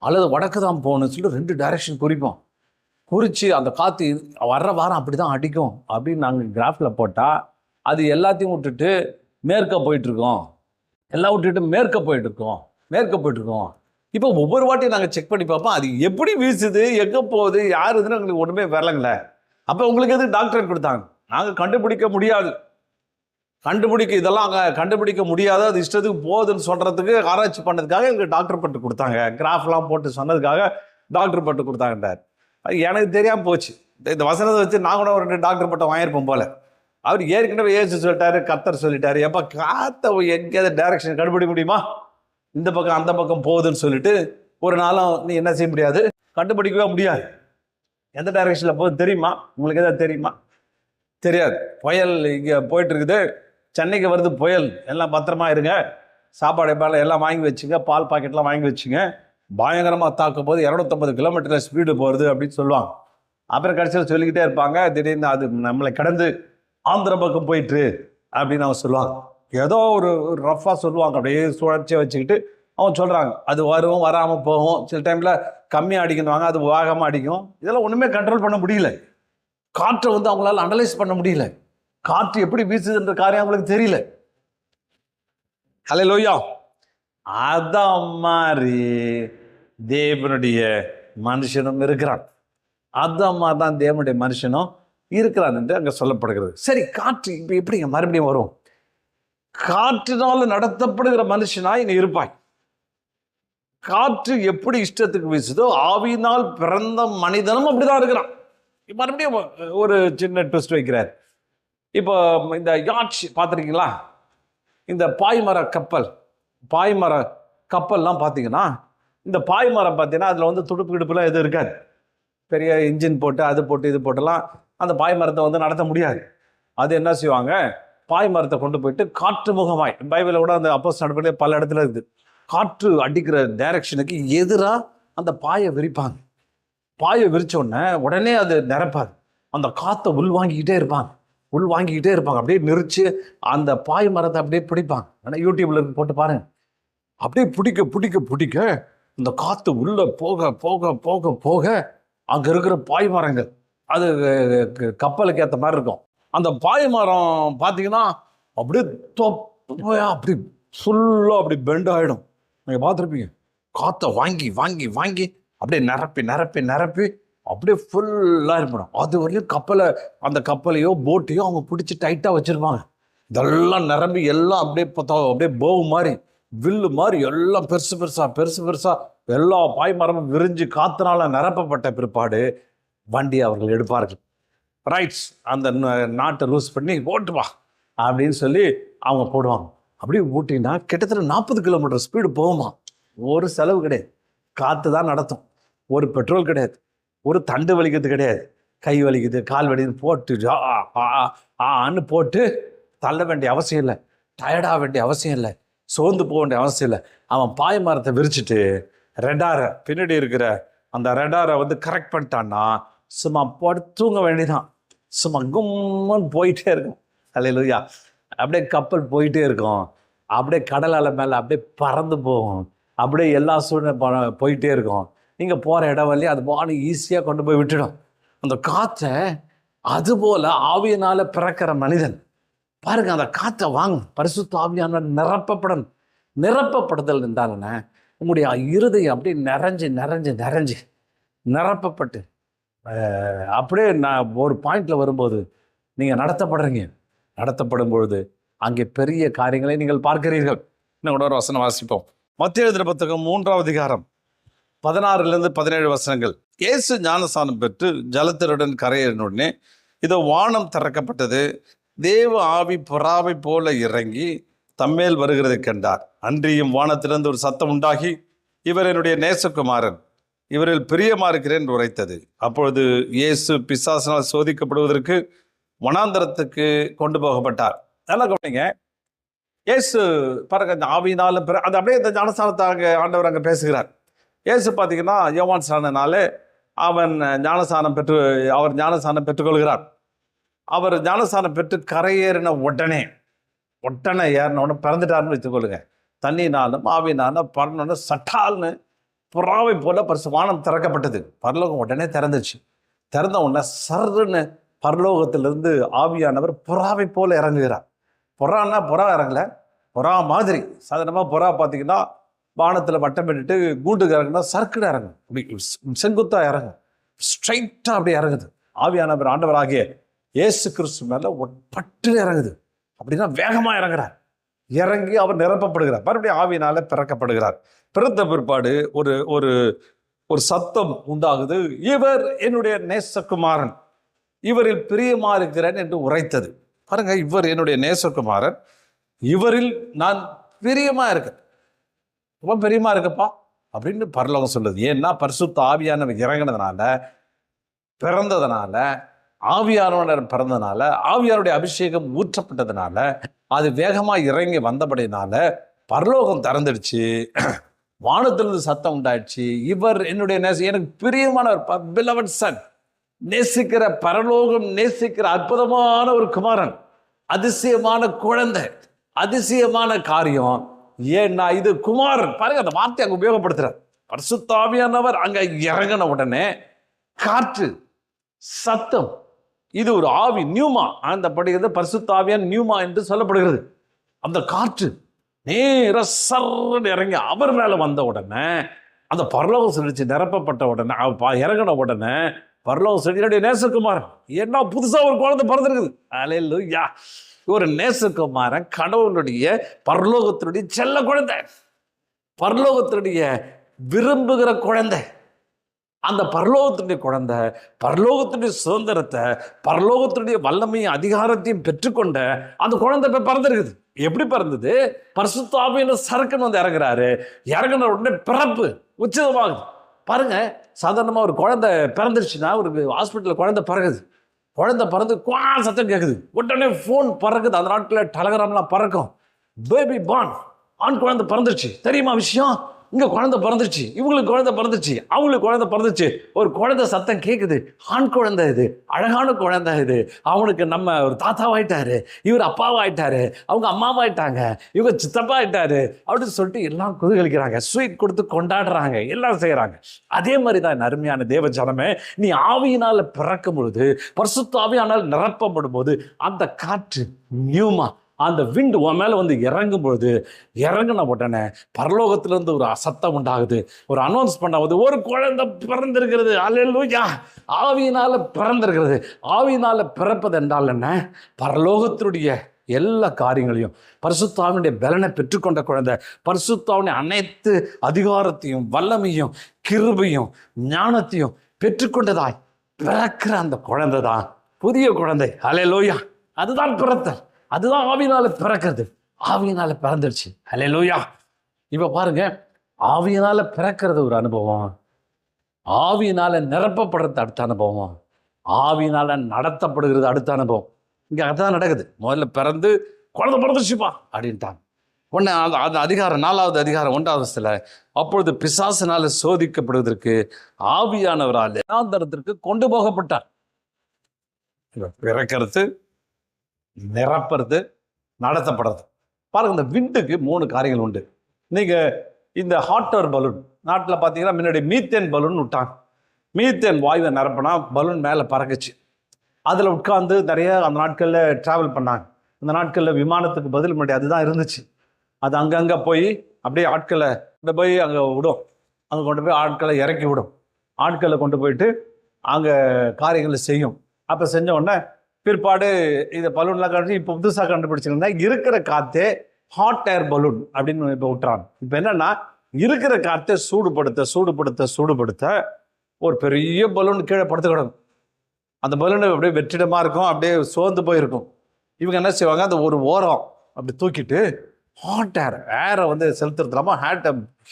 அல்லது வடக்கு தான் போகணும்னு சொல்லிட்டு 2 டைரெக்ஷன் குறிப்போம். குறித்து அந்த காற்று வர்ற வாரம் அப்படி தான் அடிக்கும் அப்படின்னு நாங்கள் கிராஃபில் போட்டால் அது எல்லாத்தையும் விட்டுட்டு மேற்க போயிட்டுருக்கோம், எல்லாம் விட்டுட்டு மேற்க போயிட்டுருக்கோம். இப்போ ஒவ்வொரு வாட்டியும் நாங்கள் செக் பண்ணி பார்ப்போம், அது எப்படி வீசுது, எங்கே போகுது, யார் இதுன்னு எங்களுக்கு ஒன்றுமே வரலங்களே. அப்போ உங்களுக்கு எது டாக்டர் கொடுத்தாங்க? நாங்கள் கண்டுபிடிக்க முடியாது, இதெல்லாம் அங்கே கண்டுபிடிக்க முடியாத, அது இஷ்டத்துக்கு போகுதுன்னு சொல்கிறதுக்கு ஆராய்ச்சி பண்ணதுக்காக எங்களுக்கு டாக்டர் பட்டு கொடுத்தாங்க. கிராஃப்லாம் போட்டு சொன்னதுக்காக டாக்டர் பட்டு கொடுத்தாங்கன்றார். எனக்கு தெரியாமல் போச்சு. இந்த வசனத்தை வச்சு நான் கூட ஒரு 2 டாக்டர் பட்டம் வாங்கியிருப்போம் போல. அவர் ஏற்கனவே ஏசு சொல்லிட்டாரு, கர்த்தர் சொல்லிட்டாரு, எப்போ காற்றை எங்கேயாவது டைரக்ஷன் கண்டுபிடிக்க முடியுமா, இந்த பக்கம் அந்த பக்கம் போகுதுன்னு சொல்லிட்டு ஒரு நாளும் நீ என்ன செய்ய முடியாது, கண்டுபிடிக்கவே முடியாது. எந்த டைரக்ஷனில் போகுது தெரியுமா? உங்களுக்கு எதாவது தெரியுமா? தெரியாது. புயல் இங்கே போயிட்டு இருக்குது, சென்னைக்கு வருது புயல், எல்லாம் பத்திரமா இருங்க, சாப்பாடு எல்லாம் வாங்கி வச்சுங்க, பால் பாக்கெட்லாம் வாங்கி வச்சுங்க, பயங்கரமாக தாக்கும் போது 250 கிலோமீட்டர் ஸ்பீடு போகிறது அப்படின்னு சொல்லுவாங்க. அப்புறம் கடைசியில் சொல்லிக்கிட்டே இருப்பாங்க, திடீர்னு அது நம்மளை கடந்து ஆந்திர பக்கம் போயிட்டு அப்படின்னு அவங்க சொல்லுவாங்க. ஏதோ ஒரு ரஃபாக சொல்லுவாங்க, அப்படியே சுழற்சியை வச்சுக்கிட்டு அவங்க சொல்கிறாங்க. அது வரும், வராமல் போகும், சில டைமில் கம்மியாக அடிக்கணுவாங்க, அது வேகமாக அடிக்கும். இதெல்லாம் ஒன்றுமே கண்ட்ரோல் பண்ண முடியல. காற்றை அவங்களால அனலைஸ் பண்ண முடியல. காற்று எப்படி வீசுதுன்ற காரியம் அவங்களுக்கு தெரியல. ஹல்லேலூயா. அதான் மாதிரி தேவனுடைய மனுஷனும் இருக்கிறான். அதான் மாதிரி தான் தேவனுடைய மனுஷனும் இருக்கிறான் என்று அங்கே சொல்லப்படுகிறது. சரி, காற்று இப்போ எப்படி மறுபடியும் வரும்? காற்றினால் நடத்தப்படுகிற மனுஷனாய் நீ இருப்பாய். காற்று எப்படி இஷ்டத்துக்கு வீசுதோ ஆவியினால் பிறந்த மனிதனும் அப்படிதான் இருக்கிறான். மறுபடியும் ஒரு சின்ன ட்விஸ்ட் வைக்கிறார். இப்போ இந்த யாட்ச் பார்த்துருக்கீங்களா? இந்த பாய்மர கப்பல்லாம் பார்த்தீங்கன்னா, இந்த பாய்மரம் பார்த்தீங்கன்னா அதில் துடுப்பு கிடுப்புலாம் எதுவும் இருக்காது. பெரிய இன்ஜின் போட்டு அது போட்டு இது போட்டெல்லாம் அந்த பாய்மரத்தை நடத்த முடியாது. அது என்ன செய்வாங்க, பாய்மரத்தை கொண்டு போயிட்டு காற்று முகமாய், பைபிளில் கூட அந்த அப்போஸ்தலர் நடவடிக்கையிலே பல இடத்துல இருக்குது, காற்று அடிக்கிற டைரக்ஷனுக்கு எதிராக அந்த பாயை விரிப்பாங்க. பாயை விரிச்சோடனே உடனே அது நிரப்பாது. அந்த காற்றை உள்வாங்கிக்கிட்டே இருப்பாங்க. அப்படியே நெரிச்சு அந்த பாய் மரத்தை அப்படியே பிடிப்பாங்க. ஆனால் யூடியூப்ல போட்டு பாருங்க. அப்படியே பிடிக்க இந்த காற்று உள்ள போக போக போக போக அங்கே இருக்கிற பாய் மரங்கள் அது கப்பலுக்கு ஏற்ற மாதிரி இருக்கும். அந்த பாய் மரம் பார்த்தீங்கன்னா அப்படியே அப்படி ஃபுல்லாக அப்படி பெண்ட் ஆகிடும். நீங்கள் பார்த்துருப்பீங்க. காற்றை வாங்கி வாங்கி வாங்கி அப்படியே நிரப்பி அப்படியே ஃபுல்லாக இருப்படும். அது வரையும் அந்த கப்பலையோ போட்டையோ அவங்க பிடிச்சி டைட்டாக வச்சுருப்பாங்க. இதெல்லாம் நிரம்பி எல்லாம் அப்படியே போவு மாதிரி, வில்லு மாதிரி எல்லாம் பெருசு பெருசாக எல்லா பாய்மரமும் விரிஞ்சு காற்றுனால நிரப்பப்பட்ட பிற்பாடு வண்டி அவர்கள் எடுப்பார்கள். ரைட்ஸ், அந்த நாட்டை லூஸ் பண்ணி ஓட்டுவா அப்படின்னு சொல்லி அவங்க போடுவாங்க. அப்படியே ஊட்டினா கிட்டத்தட்ட 40 கிலோமீட்டர் ஸ்பீடு போகுமா. ஒரு செலவு கிடையாது, காற்று தான் நடத்தும், ஒரு பெட்ரோல் கிடையாது, ஒரு தண்டு வலிக்கிறது கிடையாது. கை வலிக்குது, கால் வலிக்குது போட்டு ஆன்னு போட்டு தள்ள வேண்டிய அவசியம் இல்லை, டயர்டாக வேண்டிய அவசியம் இல்லை, சோர்ந்து போக வேண்டிய அவசியம் இல்லை. அவன் பாய் மரத்தை விரிச்சிட்டு ரெடாரை பின்னாடி இருக்கிற அந்த ரெடாரை கரெக்ட் பண்ணிட்டான்னா சும்மா படுத்துங்க வேண்டிதான். சும்மா கும்மன் போயிட்டே இருக்கும். அல்லேலூயா. அப்படியே கப்பல் போயிட்டே இருக்கும், அப்படியே கடல் அலை மேலே அப்படியே பறந்து போகும், அப்படியே எல்லா சூழ்நிலை போயிட்டே இருக்கும். நீங்கள் போகிற இடம் வழி அது பாடி ஈஸியாக கொண்டு போய் விட்டுடும் அந்த காற்றை. அதுபோல் ஆவியினால் பிறக்கிற மனிதன் பாருங்க, அந்த காற்றை வாங்க, பரிசுத்த ஆவியான நிரப்பப்படணும். நிரப்பப்படுதல் இருந்தாலுன்னா உங்களுடைய இருதயம் அப்படியே நிறைஞ்சு நிறைஞ்சு நிறைஞ்சு நிரப்பப்பட்டு அப்படியே நான் ஒரு பாயிண்டில் வரும்போது நீங்கள் நடத்தப்படுறீங்க. நடத்தப்படும் பொழுது அங்கே பெரிய காரியங்களை நீங்கள் பார்க்கிறீர்கள். இன்னும் கூட ஒரு வசனம் வாசிப்போம். மத்தேயு எழுதின புத்தகம் 3ஆம் அதிகாரம் 16-17 வசனங்கள். இயேசு ஞானஸ்நானம் பெற்று ஜலத்தினுடன் கரையேறினுடனே இதோ வானம் திறக்கப்பட்டது, தேவ ஆவி புறாவை போல இறங்கி தம்மேல் வருகிறதை கண்டார். அன்றியும் வானத்திலிருந்து ஒரு சத்தம் உண்டாகி, இவர் என்னுடைய நேசகுமாரன், இவரில் பிரியமா இருக்கிறேன் என்று உரைத்தது. அப்பொழுது இயேசு பிசாசினால் சோதிக்கப்படுவதற்கு வனாந்தரத்துக்கு கொண்டு போகப்பட்டார். நல்லா கவனிங்க. இயேசு பாருங்க, இந்த ஆவியினால அது அப்படியே இந்த ஞானஸ்நானத்தை ஆண்டவர் அங்கே பேசுகிறார். இயேசு பார்த்தீங்கன்னா யோவான் ஸ்நானனாலே அவர் ஞானஸ்நானம் பெற்றுக்கொள்கிறார். அவர் ஞானஸ்நானம் பெற்று கரையேறின உடனே ஏறின உடனே பிறந்துட்டார்னு வச்சுக்கொள்ளுங்க. தண்ணினாலும் ஆவினாலும் பறனோன்னு சட்டால்னு புறாவை போல வானம் திறக்கப்பட்டது. பரலோகம் உடனே திறந்துச்சு. திறந்த உடனே சர்ன்னு பரலோகத்திலிருந்து ஆவியானவர் புறாவை போல இறங்குகிறார். புறான்னா புறா இறங்கல, புறா மாதிரி. சாதாரணமாக புறா பார்த்தீங்கன்னா வானத்தில் வட்டம் பெற்றுட்டு கூண்டுக்கு இறங்குனா சர்க்குன்னு இறங்கும், அப்படி செங்குத்தா இறங்கும், ஸ்ட்ரைட்டாக அப்படி இறங்குது. ஆவியானவர் ஆண்டவராகிய இயேசு கிறிஸ்து மேலே பட்டு இறங்குது. அப்படின்னா வேகமாக இறங்குறார். இறங்கி அவர் நிரப்பப்படுகிறார். மறுபடியும் ஆவியினால பிறக்கப்படுகிறார். பிறந்த பிற்பாடு ஒரு ஒரு ஒரு சத்தம் உண்டாகுது, இவர் என்னுடைய நேசகுமாரன், இவரில் பிரியமா இருக்கிறேன் என்று உரைத்தது. பாருங்க, இவர் என்னுடைய நேசகுமாரன், இவரில் நான் பிரியமா இருக்கேன், ரொம்ப பிரியமா இருக்கப்பா அப்படின்னு பரலோகம் சொல்லுது. ஏன்னா பரிசுத்த ஆவியானவர் இறங்கினதுனால, பிறந்ததுனால, ஆவியானவர் பிறந்ததுனால, ஆவியானுடைய அபிஷேகம் ஊற்றப்பட்டதுனால, அது வேகமா இறங்கி வந்தபடினால பரலோகம் திறந்துடுச்சு. வானத்திலிருந்து சத்தம் உண்டாயிடுச்சு, இவர் என்னுடைய எனக்கு பிரியமானவர், beloved son, நேசிக்கிற பரலோகம் நேசிக்கிற அற்புதமான ஒரு குமாரன், அதிசயமான குழந்தை, அதிசயமான காரியம். ஏன்னா இது குமாரன். பாருங்க, அந்த வார்த்தை அங்க உபயோகப்படுத்துறார். பரிசுத்த ஆவியானவர் அங்க இறங்கின உடனே காற்று, சத்தம், இது ஒரு ஆவி, நியூமா. அந்த படிக்கிறது பரிசுத்த ஆவியான் நியூமா என்று சொல்லப்படுகிறது. அந்த காற்று நேர சர்ன்னு இறங்கி அவர் மேல வந்த உடனே அந்த பரலோகம் சொல்லிச்சு, நிரப்பப்பட்ட உடனே இறங்கின உடனே பரலோகம் சொல்லி நேசகுமாரன், ஏன்னா புதுசா ஒரு குழந்தை பிறந்திருக்குது. அல்லேலூயா. ஒரு நேசகுமாரன் கடவுளுடைய பரலோகத்தினுடைய செல்ல குழந்தை, பரலோகத்தினுடைய விரும்புகிற குழந்தை. அந்த பரலோகத்தினுடைய குழந்தை பரலோகத்தினுடைய சுதந்திரத்தை, பரலோகத்தினுடைய வல்லமையும் அதிகாரத்தையும் பெற்றுக்கொண்ட அந்த குழந்தை போய் பறந்துருக்குது. எப்படி பறந்தது? பரிசுத்த ஆவியான சறுக்குன்னு இறங்குறாரு. இறங்குன உடனே பிறப்பு உச்சிதமாகுது. பாருங்க, சாதாரணமா ஒரு குழந்தை பிறந்துருச்சுன்னா, ஒரு ஹாஸ்பிட்டலில் குழந்தை பிறகுது, குழந்தை பிறந்து சத்தம் கேட்குது, உடனே ஃபோன் பறக்குது. அந்த நாட்டில் டெலகிராம்லாம் பறக்கும், பேபி பார்ன், ஆண் குழந்தை பிறந்துருச்சு. தெரியுமா விஷயம்? இங்க குழந்தை பிறந்துருச்சு, இவங்களுக்கு குழந்தை பிறந்துச்சு, அவங்களுக்கு குழந்தை பிறந்துச்சு. ஒரு குழந்தை சத்தம் கேட்குது, ஆண் குழந்தை இது, அழகான குழந்தை இது, அவனுக்கு நம்ம ஒரு தாத்தாவாயிட்டாரு, இவர் அப்பாவாயிட்டாரு, அவங்க அம்மாவாயிட்டாங்க, இவங்க சித்தப்பாயிட்டாரு அப்படின்னு சொல்லிட்டு எல்லாம் குதூகலிக்கிறாங்க, ஸ்வீட் கொடுத்து கொண்டாடுறாங்க, எல்லாம் செய்யறாங்க. அதே மாதிரிதான் அருமையான தேவ ஜனமே, நீ ஆவியினால பிறக்கும் பொழுது, பரிசுத்த ஆவியானால் நிரப்பப்படும் போது, அந்த காற்று நியூமா, அந்த விண்டு உன் மேல இறங்கும் பொழுது, இறங்கின உடனே பரலோகத்திலிருந்து ஒரு சத்தம் உண்டாகுது, ஒரு அனௌன்ஸ் பண்ணாவது, ஒரு குழந்தை பிறந்திருக்கிறது. அல்லேலூயா. ஆவியினால பிறந்திருக்கிறது. ஆவியினால பிறப்பது என்றால் என்ன? பரலோகத்தினுடைய எல்லா காரியங்களையும், பரிசுத்த ஆவியினுடைய பலனை பெற்றுக்கொண்ட குழந்தை, பரிசுத்த ஆவியினுடைய அனைத்து அதிகாரத்தையும் வல்லமையும் கிருபையும் ஞானத்தையும் பெற்றுக்கொண்டதாய் பிறக்கிற அந்த குழந்தை தான் புதிய குழந்தை. அல்லேலூயா. அதுதான் பிறத்தல், அதுதான் ஆவியினால பிறக்கிறது. ஆவியினால பிறந்துருச்சு. அல்லேலூயா. இப்ப பாருங்க, ஆவியினால பிறக்கிறது ஒரு அனுபவம், ஆவியினால நிரப்பப்படுறது அடுத்த அனுபவம், ஆவியினால நடத்தப்படுகிறது அடுத்த அனுபவம். இங்க அதான் நடக்குது. முதல்ல பிறந்து குழந்தை பிறந்துச்சுப்பா அப்படின்ட்டாங்க. உடனே அந்த அதிகாரம் 4வது அதிகாரம் 1வது அப்பொழுது பிசாசினால சோதிக்கப்படுவதற்கு ஆவியானவரால் வனாந்தரத்திற்கு கொண்டு போகப்பட்டார். பிறக்கிறது, நிரப்புறது, நடத்தப்படுறது. பாருங்க, இந்த விண்டுக்கு 3 காரியங்கள் உண்டு. நீங்க இந்த ஹாட் ஏர் பலூன் நாட்டில் பார்த்தீங்கன்னா முன்னாடி மீத்தேன் பலூன் விட்டாங்க. மீத்தேன் வாயுவை நிரப்பினா பலூன் மேலே பறக்குச்சு. அதில் உட்கார்ந்து நிறைய அந்த நாட்களில் ட்ராவல் பண்ணாங்க. அந்த நாட்களில் விமானத்துக்கு பதில் முன்னாடி அதுதான் இருந்துச்சு. அது அங்கங்கே போய் அப்படியே ஆட்களை போய் அங்கே விடும். அங்கே கொண்டு போய் ஆட்களை இறக்கி விடும். ஆட்களை கொண்டு போயிட்டு அங்கே காரியங்களை செய்யும். அப்போ செஞ்ச உடனே பிற்பாடு இந்த பலூன்லாம் கண்டு இப்போ புதுசாக கண்டுபிடிச்சிருந்தா இருக்கிற காற்றே ஹாட் ஏர் பலூன் அப்படின்னு இப்போ விட்டுறாங்க. இப்போ என்னன்னா இருக்கிற காற்றை சூடுபடுத்த ஒரு பெரிய பலூன் கீழே படுத்து கிடக்கும். அந்த பலூன் அப்படியே வெற்றிடமாக இருக்கும், அப்படியே சோர்ந்து போயிருக்கும். இவங்க என்ன செய்வாங்க, அந்த ஒரு ஓரம் அப்படி தூக்கிட்டு ஹாட் ஏரை வந்து செலுத்துறதுலாமல்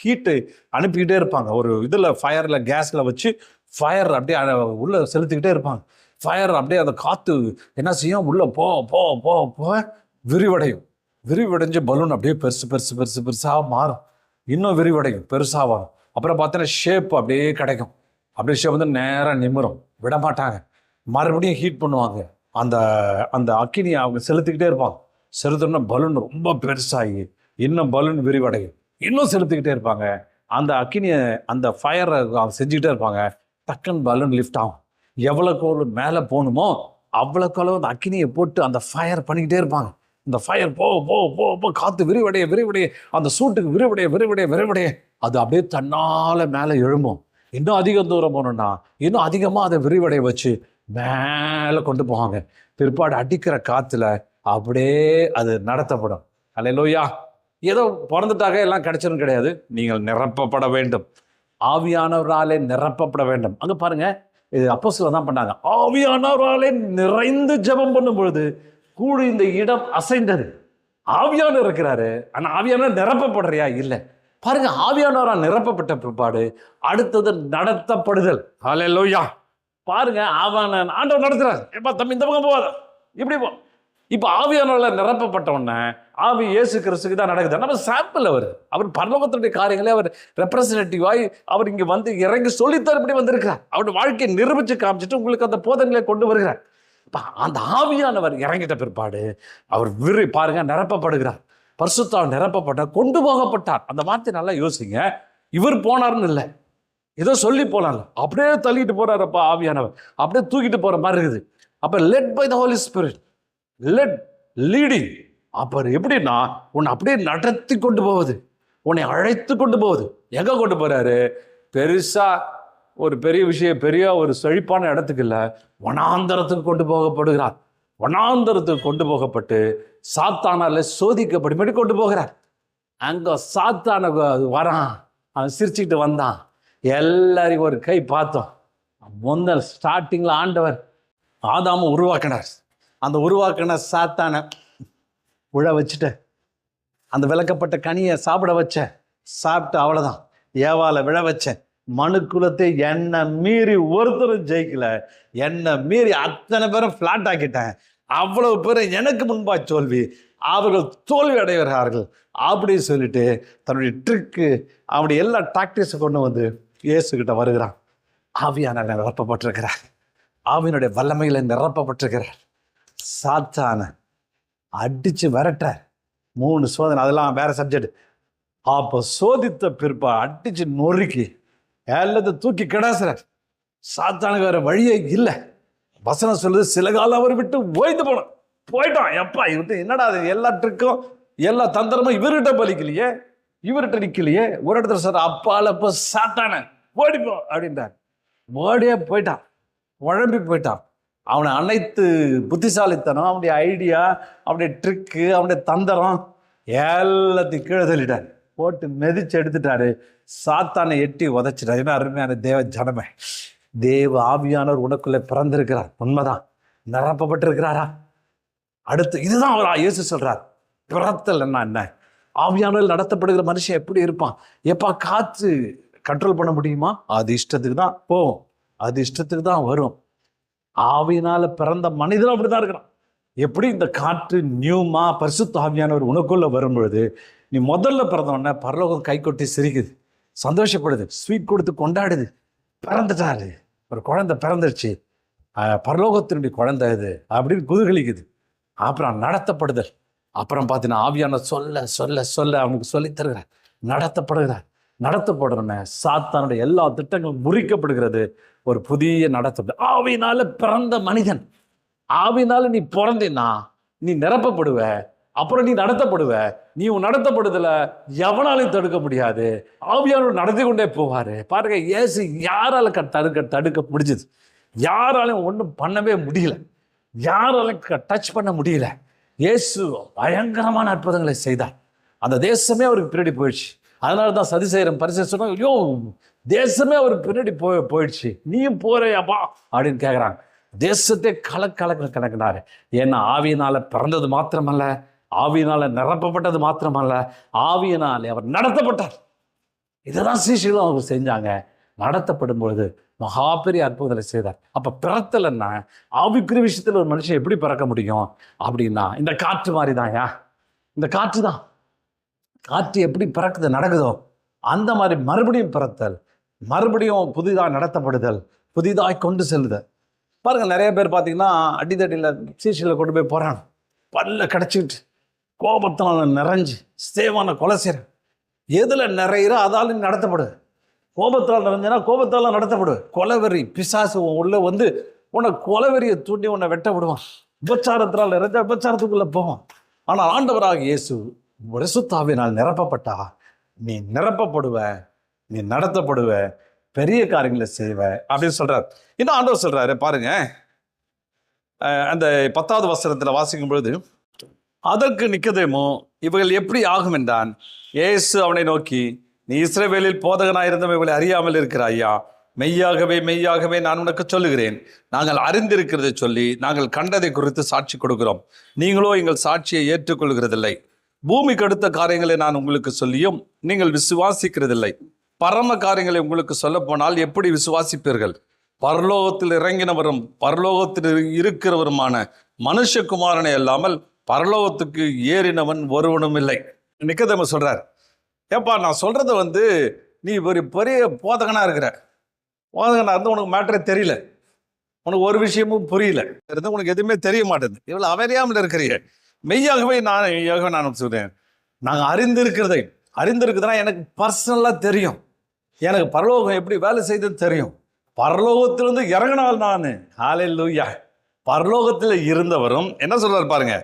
ஹீட்டு அனுப்பிக்கிட்டே இருப்பாங்க. ஒரு இதில் ஃபயரில் கேஸில் வச்சு ஃபயர் அப்படியே உள்ளே செலுத்திக்கிட்டே இருப்பாங்க. ஃபயர் அப்படியே அந்த காற்று என்ன செய்யும், உள்ளே போ விரிவடையும். விரிவடைஞ்சு பலூன் அப்படியே பெருசாக மாறும். இன்னும் விரிவடையும், பெருசாக வரும். அப்புறம் பார்த்தீங்கன்னா ஷேப் அப்படியே கிடைக்கும். அப்படியே ஷேப் வந்து நேராக நிமிரும், விட மாட்டாங்க. மறுபடியும் ஹீட் பண்ணுவாங்க. அந்த அந்த அக்கினியை அவங்க செலுத்திக்கிட்டே இருப்பாங்க. செலுத்தணும்னா பலூன் ரொம்ப பெருசாகி இன்னும் பலூன் விரிவடையும். இன்னும் செலுத்திக்கிட்டே இருப்பாங்க. அந்த அக்கினியை அந்த ஃபயரை செஞ்சுக்கிட்டே இருப்பாங்க. டக்குன்னு பலூன் லிஃப்ட் ஆகும். எவ்வளோக்கு மேலே போகணுமோ அவ்வளோக்கு அந்த அக்கினியை போட்டு அந்த ஃபயர் பண்ணிக்கிட்டே இருப்பாங்க. இந்த ஃபயர் போ காற்று விரிவடைய அந்த சூட்டுக்கு விரிவடைய அது அப்படியே தன்னால் மேலே எழும்பும். இன்னும் அதிகம் தூரம் போகணுன்னா இன்னும் அதிகமாக அதை விரிவடைய வச்சு மேலே கொண்டு போவாங்க. பிற்பாடு அடிக்கிற காற்றுல அப்படியே அது நடத்தப்படும். அல்லேலூயா. ஏதோ பிறந்துட்டாக எல்லாம் கிடைச்சிடும் கிடையாது. நீங்கள் நிரப்பப்பட வேண்டும், ஆவியானவராலே நிரப்பப்பட வேண்டும். அங்கே பாருங்க, இது அப்போஸ்தலர் தான் பண்ணாங்க. ஆவியானவராலே நிறைந்து ஜெபம் பண்ணும் பொழுது கூடி இந்த இடம் அசைந்தது. ஆவியானவர் இருக்கிறாரு, ஆனால் ஆவியானவர் நிரப்பப்படுறியா? இல்லை. பாருங்க, ஆவியானவரால் நிரப்பப்பட்ட பிற்பாடு அடுத்தது நடத்தப்படுதல். அல்லேலூயா. பாருங்க, ஆண்டவர் நடத்துறாரு. எப்பா தம்பி இந்த பக்கம் போவாத, இப்படி போ. இப்போ ஆவியானவரால் நிரப்பப்பட்ட உடனே ஆவி இயேசு கிறிஸ்துக்கு தான் நடக்குது. நம்ம சாம்பிள் அவர் பரலோகத்துடைய காரியங்களே அவர் ரெப்ரசன்டேட்டிவாய் அவர் இங்கே வந்து இறங்கி சொல்லித்தர இப்படி வந்திருக்கிறார். அவருடைய வாழ்க்கையை நிரூபித்து காமிச்சிட்டு உங்களுக்கு அந்த போதனைகளை கொண்டு வருகிறார். அந்த ஆவியானவர் இறங்கிட்ட பிற்பாடு அவர் பாருங்க நிரப்பப்படுகிறார். பரிசுத்தால் நிரப்பப்பட்டார், கொண்டு போகப்பட்டார். அந்த வார்த்தை நல்லா யோசிங்க. இவர் போனார்னு இல்லை, ஏதோ சொல்லி போனார், அப்படியே தள்ளிட்டு போறாருப்பா ஆவியானவர், அப்படியே தூக்கிட்டு போற மாதிரி இருக்குது. அப்ப led by the holy spirit, leading. அப்ப எப்படின்னா உன்னை அப்படியே நடத்தி கொண்டு போவது, உன்னை அழைத்து கொண்டு போவது. எங்க கொண்டு போறாரு? பெருசா ஒரு பெரிய விஷயம், பெரிய ஒரு செழிப்பான இடத்துக்கு இல்லை, வனாந்தரத்துக்கு கொண்டு போகப்படுகிறார். வனாந்தரத்துக்கு கொண்டு போகப்பட்டு சாத்தானால சோதிக்கப்படி கொண்டு போகிறார். அங்க சாத்தான வரான், அவன் சிரிச்சுக்கிட்டு வந்தான். எல்லாரையும் ஒரு கை பார்த்தோம். முதல் ஸ்டார்டிங்ல ஆண்டவர் ஆதாம உருவாக்கினார். அந்த உருவாக்கின சாத்தான உழ வச்சுட்ட, அந்த விளக்கப்பட்ட கனியை சாப்பிட வச்ச, சாப்பிட்டு அவ்வளோதான். ஏவால விழ வச்சேன். மனு குலத்தை என்னை மீறி ஒருத்தரும் ஜெயிக்கல, என்னை மீறி அத்தனை பேரும் ஃப்ளாட் ஆக்கிட்டேன். அவ்வளவு பேரும் எனக்கு முன்பா தோல்வி, அவர்கள் தோல்வி அடைகிறார்கள் அப்படின்னு சொல்லிட்டு தன்னுடைய ட்ரிக்கு அப்படி எல்லா டாக்டிக்ஸை கொண்டு வந்து இயேசுகிட்ட வருகிறான். ஆவியான நிரப்பப்பட்டிருக்கிறார், ஆவியினுடைய வல்லமையில நிரப்பப்பட்டிருக்கிறார். சாத்தான அடிச்சு விரட்ட 3 சோதனை, அதெல்லாம் வேற சப்ஜெக்ட். அப்போ சோதித்த பிற்பா அடிச்சு நொறுக்கி எல்லாத்தையும் தூக்கி கிடாசுறார். சாத்தானுக்கு வேற வழியே இல்லை. வசனம் சொல்லுது, சில காலம் அவர் விட்டு ஓய்ந்து போயிட்டான். எப்பா இவர்கிட்ட என்னடா அது, எல்லா ட்ரிக்கும் எல்லா தந்திரமும் இவர்கிட்ட பலிக்கலையே, இவர்கிட்ட நிக்கலையே. ஒரு இடத்துல சார் அப்பால இப்போ சாத்தான ஓடிப்போ அப்படின்றார். ஓடியே போயிட்டான், உழம்பி போயிட்டான். அவனை அனைத்து புத்திசாலித்தனம், அவனுடைய ஐடியா, அவனுடைய ட்ரிக்கு, அவனுடைய தந்திரம் எல்லாத்தையும் கீழே தள்ளிட்டார், போட்டு மெதிச்சு எடுத்துட்டாரு. சாத்தானை எட்டி உதைச்சிட்டார். ஏன்னா அருமையான தேவ ஜனமே, தேவ ஆவியானவர் உனக்குள்ளே பிறந்திருக்கிறார், உண்மைதான். நிரப்பப்பட்டிருக்கிறாரா? அடுத்து இதுதான் அவர் இயேசு சொல்றார். பிறத்தல் என்ன, ஆவியானவர் நடத்தப்படுகிற மனுஷன் எப்படி இருப்பான்? எப்பா காற்று கண்ட்ரோல் பண்ண முடியுமா? அது இஷ்டத்துக்கு தான் போகும், அது இஷ்டத்துக்கு தான் வரும். ஆவியினால பிறந்த மனிதனும் அப்படிதான் இருக்கிறான். எப்படி இந்த காற்று நியூமா பரிசுத்த ஆவியானவர் உனக்குள்ள வரும்பொழுது நீ முதல்ல பிறந்தவொடனே பரலோகம் கை கொட்டி சிரிக்குது, சந்தோஷப்படுது, ஸ்வீட் கொடுத்து கொண்டாடுது. பிறந்துட்டாரு, ஒரு குழந்தை பிறந்துருச்சு, பரலோகத்தினுடைய குழந்தை இது அப்படின்னு குதூகலிக்குது. அப்புறம் நடத்தப்படுதல். அப்புறம் பார்த்தீங்கன்னா ஆவியான சொல்ல சொல்ல சொல்ல அவனுக்கு சொல்லித் தருகிறார், நடத்தப்படுகிறார். நடத்தப்படுறன சாத்தானுடைய எல்லா திட்டங்களும் முறிக்கப்படுகிறது. ஒரு புதிய நடத்த ஆவியினால பிறந்த மனிதன். ஆவியினால நீ பிறந்தினா நீ நிரப்பப்படுவ, அப்புறம் நீ நடத்தப்படுவ. நீ நடத்தப்படுதல எவனாலையும் தடுக்க முடியாது. ஆவியானவர் நடத்தி கொண்டே போவாரு. பாருங்க, இயேசு யாரால தடுக்க முடிஞ்சது? யாராலையும் ஒன்றும் பண்ணவே முடியல, யாராலையும் டச் பண்ண முடியல. இயேசு பயங்கரமான அற்புதங்களை செய்தார். அந்த தேசமே அவருக்கு பின்னாடி போயிடுச்சு. அதனால தான் சதிசேயரன் பரிசேயர் சொன்னாங்க, ஐயோ தேசமே அவருக்கு பின்னாடி போயிடுச்சு, நீயும் போறையாப்பா அப்படின்னு கேட்குறாங்க. தேசத்தை கணக்கினாரு. ஏன்னா ஆவியினால பிறந்தது மாத்திரமல்ல, ஆவியினால நிரப்பப்பட்டது மாத்திரமல்ல, ஆவியினாலே அவர் நடத்தப்பட்டார். இதைதான் சீஷர்களும் அவங்க செஞ்சாங்க. நடத்தப்படும் பொழுது மகா பெரிய அற்புதங்களை செய்தார். அப்ப பிறத்தலைன்னா ஆவிக்குரிய விஷயத்துல ஒரு மனுஷன் எப்படி பிறக்க முடியும் அப்படின்னா, இந்த காற்று மாதிரி தான்யா. இந்த காற்று தான், காற்று எப்படி பிறக்குது நடக்குதோ அந்த மாதிரி மறுபடியும் பிறத்தல், மறுபடியும் புதிதாக நடத்தப்படுதல், புதிதாய் கொண்டு செல்லுதல். பாருங்க, நிறைய பேர் பார்த்தீங்கன்னா அடித்தடியில் சீசையில் கொண்டு போய் போகிறாங்க, பல்ல கிடச்சிக்கிட்டு கோபத்தினால நிறைஞ்சு ஸ்தேவானை கொலை செய்கிறேன். எதில் நிறையிற அதால நடத்தப்படு. கோபத்தால் நிறைஞ்சனா கோபத்தால் நடத்தப்படு. கொலைவெறி பிசாசு உள்ள வந்து உன்னை கொலைவெறியை தூண்டி உன்னை வெட்ட விடுவான். விபச்சாரத்தினால் நிறைஞ்ச விபச்சாரத்துக்குள்ளே போவான். ஆனால் ஆண்டவராக இயேசு பரிசுத்தாவினால் நிரப்பப்பட்டா நீ நிரப்பப்படுவ, நீ நடத்தப்படுவ, பெரிய காரியங்களை செய்வ அப்படின்னு சொல்றாரு. இன்னும் ஆண்டவர் சொல்றாரு பாருங்க, அந்த 10வது வசனத்துல வாசிக்கும் பொழுது, அதற்கு நிக்கதேமோ இவைகள் எப்படி ஆகும் என்றான். இயேசு அவனை நோக்கி, நீ இஸ்ரவேலில் போதகனாயிருந்தவன் இவளை அறியாமல் இருக்கிறாயா? மெய்யாகவே மெய்யாகவே நான் உனக்கு சொல்லுகிறேன், நாங்கள் அறிந்திருக்கிறதை சொல்லி நாங்கள் கண்டதை குறித்து சாட்சி கொடுக்கிறோம், நீங்களோ எங்கள் சாட்சியை ஏற்றுக்கொள்கிறதில்லை. பூமிக்கு அடுத்த காரியங்களை நான் உங்களுக்கு சொல்லியும் நீங்கள் விசுவாசிக்கிறதில்லை. பரம காரியங்களை உங்களுக்கு சொல்ல போனால் எப்படி விசுவாசிப்பீர்கள்? பரலோகத்தில் இறங்கினவரும் பரலோகத்தில் இருக்கிறவருமான மனுஷகுமாரனை அல்லாமல் பரலோகத்துக்கு ஏறினவன் ஒருவனும் இல்லை. நிக்கதேமு சொல்றார், ஏப்பா நான் சொல்றத நீ ஒரு பெரிய போதகனா இருக்கிற, போதகனா இருந்து உனக்கு மேட்டரே தெரியல, உனக்கு ஒரு விஷயமும் புரியல, உனக்கு எதுவுமே தெரிய மாட்டேது, இவ்வளவு அவரியாமல் இருக்கிறீங்க. மெய்யாகவே நான் சொல்றேன், நாங்கள் அறிந்திருக்குதுன்னா எனக்கு பர்சனலாக தெரியும், எனக்கு பரலோகம் எப்படி வேலை செய்தது தெரியும். பரலோகத்திலிருந்து இறங்கினால் நான் ஹல்லேலூயா. பரலோகத்தில் இருந்தவரும் என்ன சொல்றாரு பாருங்க,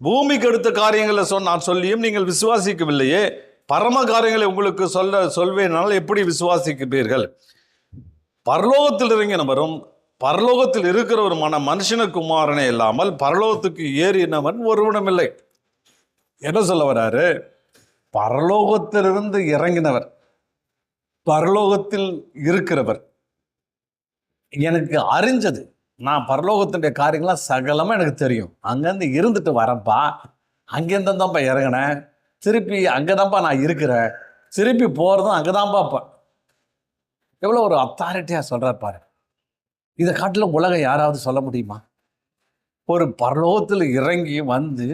பூமிக்கு அடுத்த காரியங்களை நான் சொல்லியும் நீங்கள் விசுவாசிக்கவில்லையே, பரம காரியங்களை உங்களுக்கு சொல்வேனால் எப்படி விசுவாசிப்பீர்கள்? பரலோகத்தில் இறங்கினவரும் பரலோகத்தில் இருக்கிறவருமான மனுஷனுக்குமாரனே இல்லாமல் பரலோகத்துக்கு ஏறினவன் ஒருவனும் இல்லை. என்ன சொல்ல வராரு? பரலோகத்திலிருந்து இறங்கினவர், பரலோகத்தில் இருக்கிறவர், எனக்கு அறிஞ்சது, நான் பரலோகத்தினுடைய காரியங்கள்லாம் சகலமாக எனக்கு தெரியும். அங்கேருந்து இருந்துட்டு வரப்பா, அங்கேருந்து தான்ப்பா இறங்கினேன், திருப்பி அங்கே தான்ப்பா நான் இருக்கிறேன், திருப்பி போகிறதும் அங்கே தான்ப்பா. எவ்வளோ ஒரு அத்தாரிட்டியாக சொல்கிறார் பாரு. இதை காட்டிலும் உலகம் யாராவது சொல்ல முடியுமா? ஒரு பரலோகத்தில் இறங்கி வந்து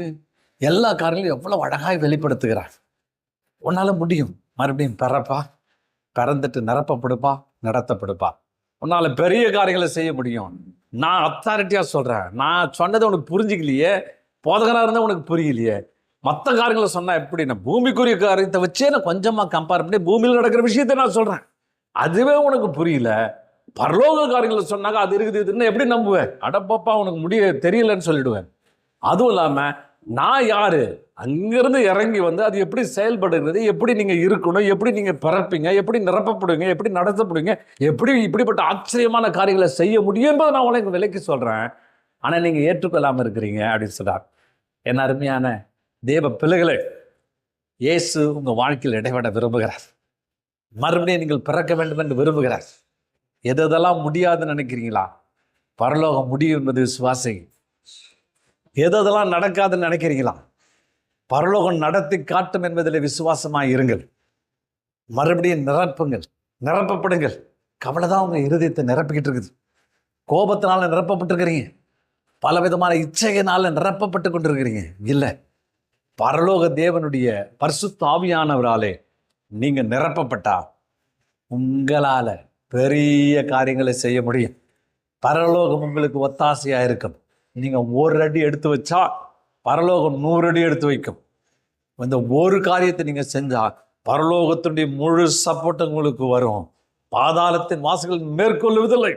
எல்லா காரியங்களையும் எவ்வளோ அழகாய் வெளிப்படுத்துகிறார். உன்னால் முடியும். மறுபடியும் பிறந்துட்டு நிரப்பப்படுப்பா, நடத்தப்படுப்பா. உன்னால் பெரிய காரியங்களை செய்ய முடியும். நான் அத்தாரிட்டியாக சொல்கிறேன். நான் சொன்னதை உனக்கு புரிஞ்சிக்கலையே, போதகனாக இருந்தால் உனக்கு புரியலையே. மற்ற காரியங்களை சொன்னால் எப்படி? நான் பூமிக்குரிய காரியத்தை வச்சே நான் கொஞ்சமாக கம்பேர் பண்ணி பூமியில் நடக்கிற விஷயத்தை நான் சொல்கிறேன், அதுவே உனக்கு புரியல. பரலோக காரியங்களை சொன்னாங்க அது இருக்குது எப்படி நம்புவேன்? அடப்பாப்பா உனக்கு தெரியலன்னு சொல்லிடுவேன். அதுவும் இல்லாமல் நான் யாரு, அங்கிருந்து இறங்கி வந்து அது எப்படி செயல்படுகிறது, எப்படி நீங்க இருக்கணும், எப்படி நீங்க பிறப்பீங்க, எப்படி நிரப்பப்படுவீங்க, எப்படி நடத்தப்படுவீங்க, எப்படி இப்படிப்பட்ட ஆச்சரியமான காரியங்களை செய்ய முடியும் என்பதை நான் உனக்கு விலைக்கு சொல்றேன். ஆனா நீங்க ஏற்றுக்கொள்ளாம இருக்கிறீங்க அப்படின்னு சொல்றார். என்ன அருமையான தேவ பிள்ளைகளே, இயேசு உங்க வாழ்க்கையில் இடைவிட விரும்புகிறார். மறுபடியும் நீங்கள் பிறக்க வேண்டும் என்று விரும்புகிறார். எதெல்லாம் முடியாதுன்னு நினைக்கிறீங்களா? பரலோகம் முடியும் என்பது விசுவாசி. எதெல்லாம் நடக்காதுன்னு நினைக்கிறீங்களா? பரலோகம் நடத்தி காட்டும் என்பதில் விசுவாசமாக இருங்கள். மறுபடியும் நிரப்புங்கள், நிரப்பப்படுங்கள். கவலை தான் உங்கள் இருதயத்தை நிரப்பிக்கிட்டு இருக்குது. கோபத்தினால நிரப்பப்பட்டிருக்கிறீங்க, பலவிதமான இச்சையினால நிரப்பப்பட்டு கொண்டிருக்கிறீங்க. இல்லை, பரலோக தேவனுடைய பரிசுத்த ஆவியானவராலே நீங்கள் நிரப்பப்பட்டா உங்களால் பெரிய காரியங்களை செய்ய முடியும். பரலோகம் உங்களுக்கு ஒத்தாசையாக இருக்கும். நீங்கள் ஒரு அடி எடுத்து வச்சா பரலோகம் 100 அடி எடுத்து வைக்கும். இந்த ஒரு காரியத்தை நீங்கள் செஞ்சால் பரலோகத்தினுடைய முழு சப்போர்ட் உங்களுக்கு வரும். பாதாளத்தின் வாசல்கள் மேற்கொள்ளுவதில்லை.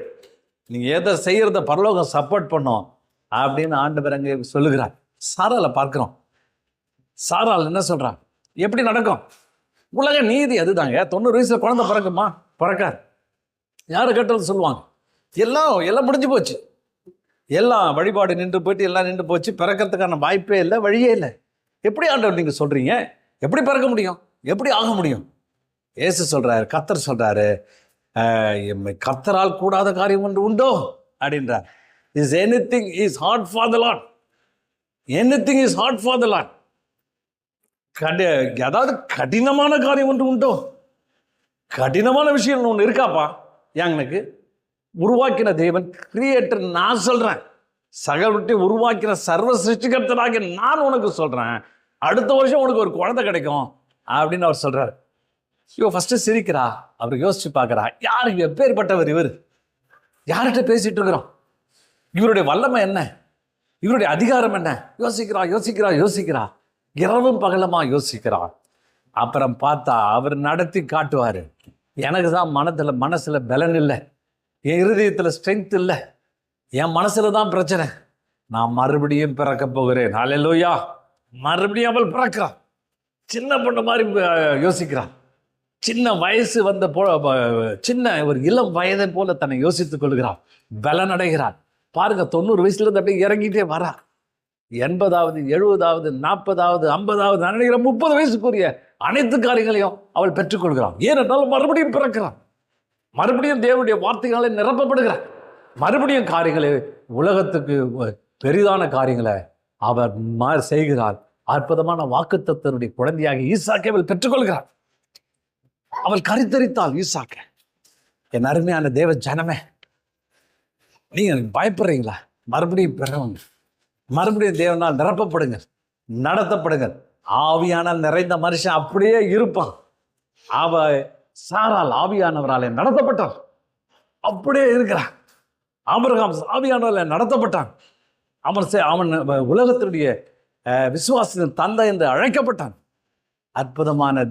நீங்கள் எதை செய்கிறத பரலோகம் சப்போர்ட் பண்ணோம் அப்படின்னு ஆண்டவர் அங்கே சொல்லுகிறார். சாரால பார்க்குறோம். சாரால் என்ன சொல்கிறான்? எப்படி நடக்கும்? உலக நீதி அதுதாங்க. 90 வயசுல குழந்தை பிறக்குமா? பிறக்காது. யாரை கேட்டாலும் சொல்லுவாங்க, எல்லாம் முடிஞ்சு போச்சு, எல்லாம் வழிபாடு நின்று போயிட்டு எல்லாம் நின்று போச்சு, பிறக்கிறதுக்கான வாய்ப்பே இல்லை, வழியே இல்லை. எப்படி ஆண்டவர் நீங்கள் சொல்கிறீங்க? எப்படி பிறக்க முடியும்? எப்படி ஆக முடியும்? இயேசு சொல்கிறாரு, கர்த்தர் சொல்கிறாரு, கர்த்தரால் கூடாத காரியம் ஒன்று உண்டோ அப்படின்றார். Is anything is hard for the lord. Anything is hard for the lord. அதாவது கடினமான காரியம் ஒன்று உண்டோ? கடினமான விஷயம் ஒன்று இருக்காப்பா எனக்கு? உருவாக்கின தேவன், கிரியேட்டர் நான் சொல்கிறேன், சகலவற்றை உருவாக்கின சர்வ சிருஷ்டிகர்த்தராகிய நான் உனக்கு சொல்கிறேன், அடுத்த வருஷம் உனக்கு ஒரு குழந்தை கிடைக்கும் அப்படின்னு அவர் சொல்கிறார். இவ ஃபஸ்ட்டு சிரிக்கிறா. அவர் யோசிச்சு பார்க்குறா, யாருக்கு எப்பேற்பட்டவர் இவர்? யார்கிட்ட பேசிகிட்டு இருக்கிறோம்? இவருடைய வல்லமை என்ன? இவருடைய அதிகாரம் என்ன? யோசிக்கிறா. இரவும் பகலமா யோசிக்கிறா. அப்புறம் பார்த்தா அவர் நடத்தி காட்டுவார். எனக்கு தான் மனசில் பலன் இல்லை, என் இருதயத்தில் ஸ்ட்ரென்த் இல்லை, என் மனசில் தான் பிரச்சனை. நான் மறுபடியும் பிறக்க போகிறேன். ஹல்லேலூயா. மறுபடியும் அவள் பிறக்கிறா. சின்ன பொண்ணு மாதிரி யோசிக்கிறான். சின்ன வயசு வந்த சின்ன ஒரு இளம் வயதை போல தன்னை யோசித்துக் கொள்கிறான், பலன் அடைகிறான். பாருங்க, 90 வயசுல இருந்து அப்படியே இறங்கிட்டே வரா. 80வது 70வது 40வது 50வது நினைக்கிற 30 வயசுக்குரிய அனைத்து காரியங்களையும் அவள் பெற்றுக்கொள்கிறான். ஏனென்றால் மறுபடியும் பிறக்கிறான், மறுபடியும் தேவனுடைய வார்த்தைகளை நிரப்பப்படுகிறான், மறுபடியும் காரியங்களை, உலகத்துக்கு பெரிதான காரியங்களை அவர் செய்கிறார். அற்புதமான வாக்குத்தத்தனுடைய குழந்தையாக ஈசாக்கை அவள் பெற்றுக்கொள்கிறார். அவள் கருத்தரித்தாள் ஈசாக்க. என் அருமையான தேவ ஜனமே, நீங்க பயப்படுறீங்களா? மறுபடியும் பிறவங்க, மறுபடியும் தேவனால் நிரப்பப்படுங்க, நடத்தப்படுங்க. ஆவியானால் நிறைந்த மனுஷன் அப்படியே இருப்பான். சாரால் ஆவியானவராலே நடத்தப்பட்டான், அப்படியே இருக்கிறான். ஆபிரகாம் ஆவியானவராலே நடத்தப்பட்டான். அவன் உலகத்தினுடைய விசுவாசத்தின் தந்தை என்று அழைக்கப்பட்டான். அற்புதமான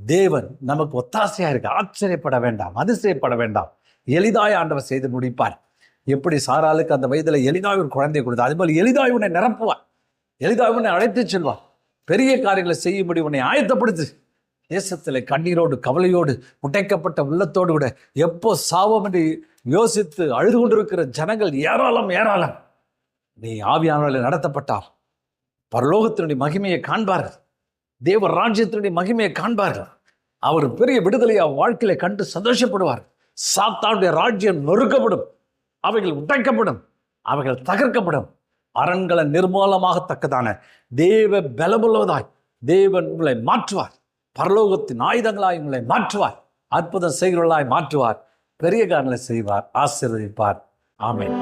தேவன் நமக்கு ஒத்தாசையா இருக்கு. ஆச்சரியப்பட வேண்டாம், அதிசயப்பட வேண்டாம். எளிதாய் ஆண்டவர் செய்து முடிப்பார். எப்படி சாராளுக்கு அந்த வயதில் எளிதாய் ஒரு குழந்தையை கொடுத்தார், அதுபோல் எளிதாய் உன்னை நிரப்புவார், எளிதாய் உன்னை அழைத்து செல்வார். பெரிய காரியங்களை செய்யும்படி உன்னை ஆயத்தப்படுத்து. தேசத்தில் கண்ணீரோடு கவலையோடு உடைக்கப்பட்ட உள்ளத்தோடு கூட எப்போ சாவம் என்று யோசித்து அழுது கொண்டிருக்கிற ஜனங்கள் ஏராளம். நீ ஆவியானவரால் நடத்தப்பட்டால் பரலோகத்தினுடைய மகிமையை காண்பார்கள், தேவ ராஜ்யத்தினுடைய மகிமையை காண்பார்கள். அவர் பெரிய விடுதலையா வாழ்க்கையில கண்டு சந்தோஷப்படுவார். சாத்தானுடைய ராஜ்யம் நொறுக்கப்படும், அவைகள் உடைக்கப்படும், அவைகள் தகர்க்கப்படும். அரண்களை நிர்மூலமாகத்தக்கதான தேவ பலமுள்ளதாய் தேவன் உங்களை மாற்றுவார். பரலோகத்தின் ஆயுதங்களாய் உங்களை மாற்றுவார். அற்புதம் செய்கிறவர்களாய் மாற்றுவார். பெரிய காரியங்களை செய்வார், ஆசீர்வதிப்பார். ஆமென்.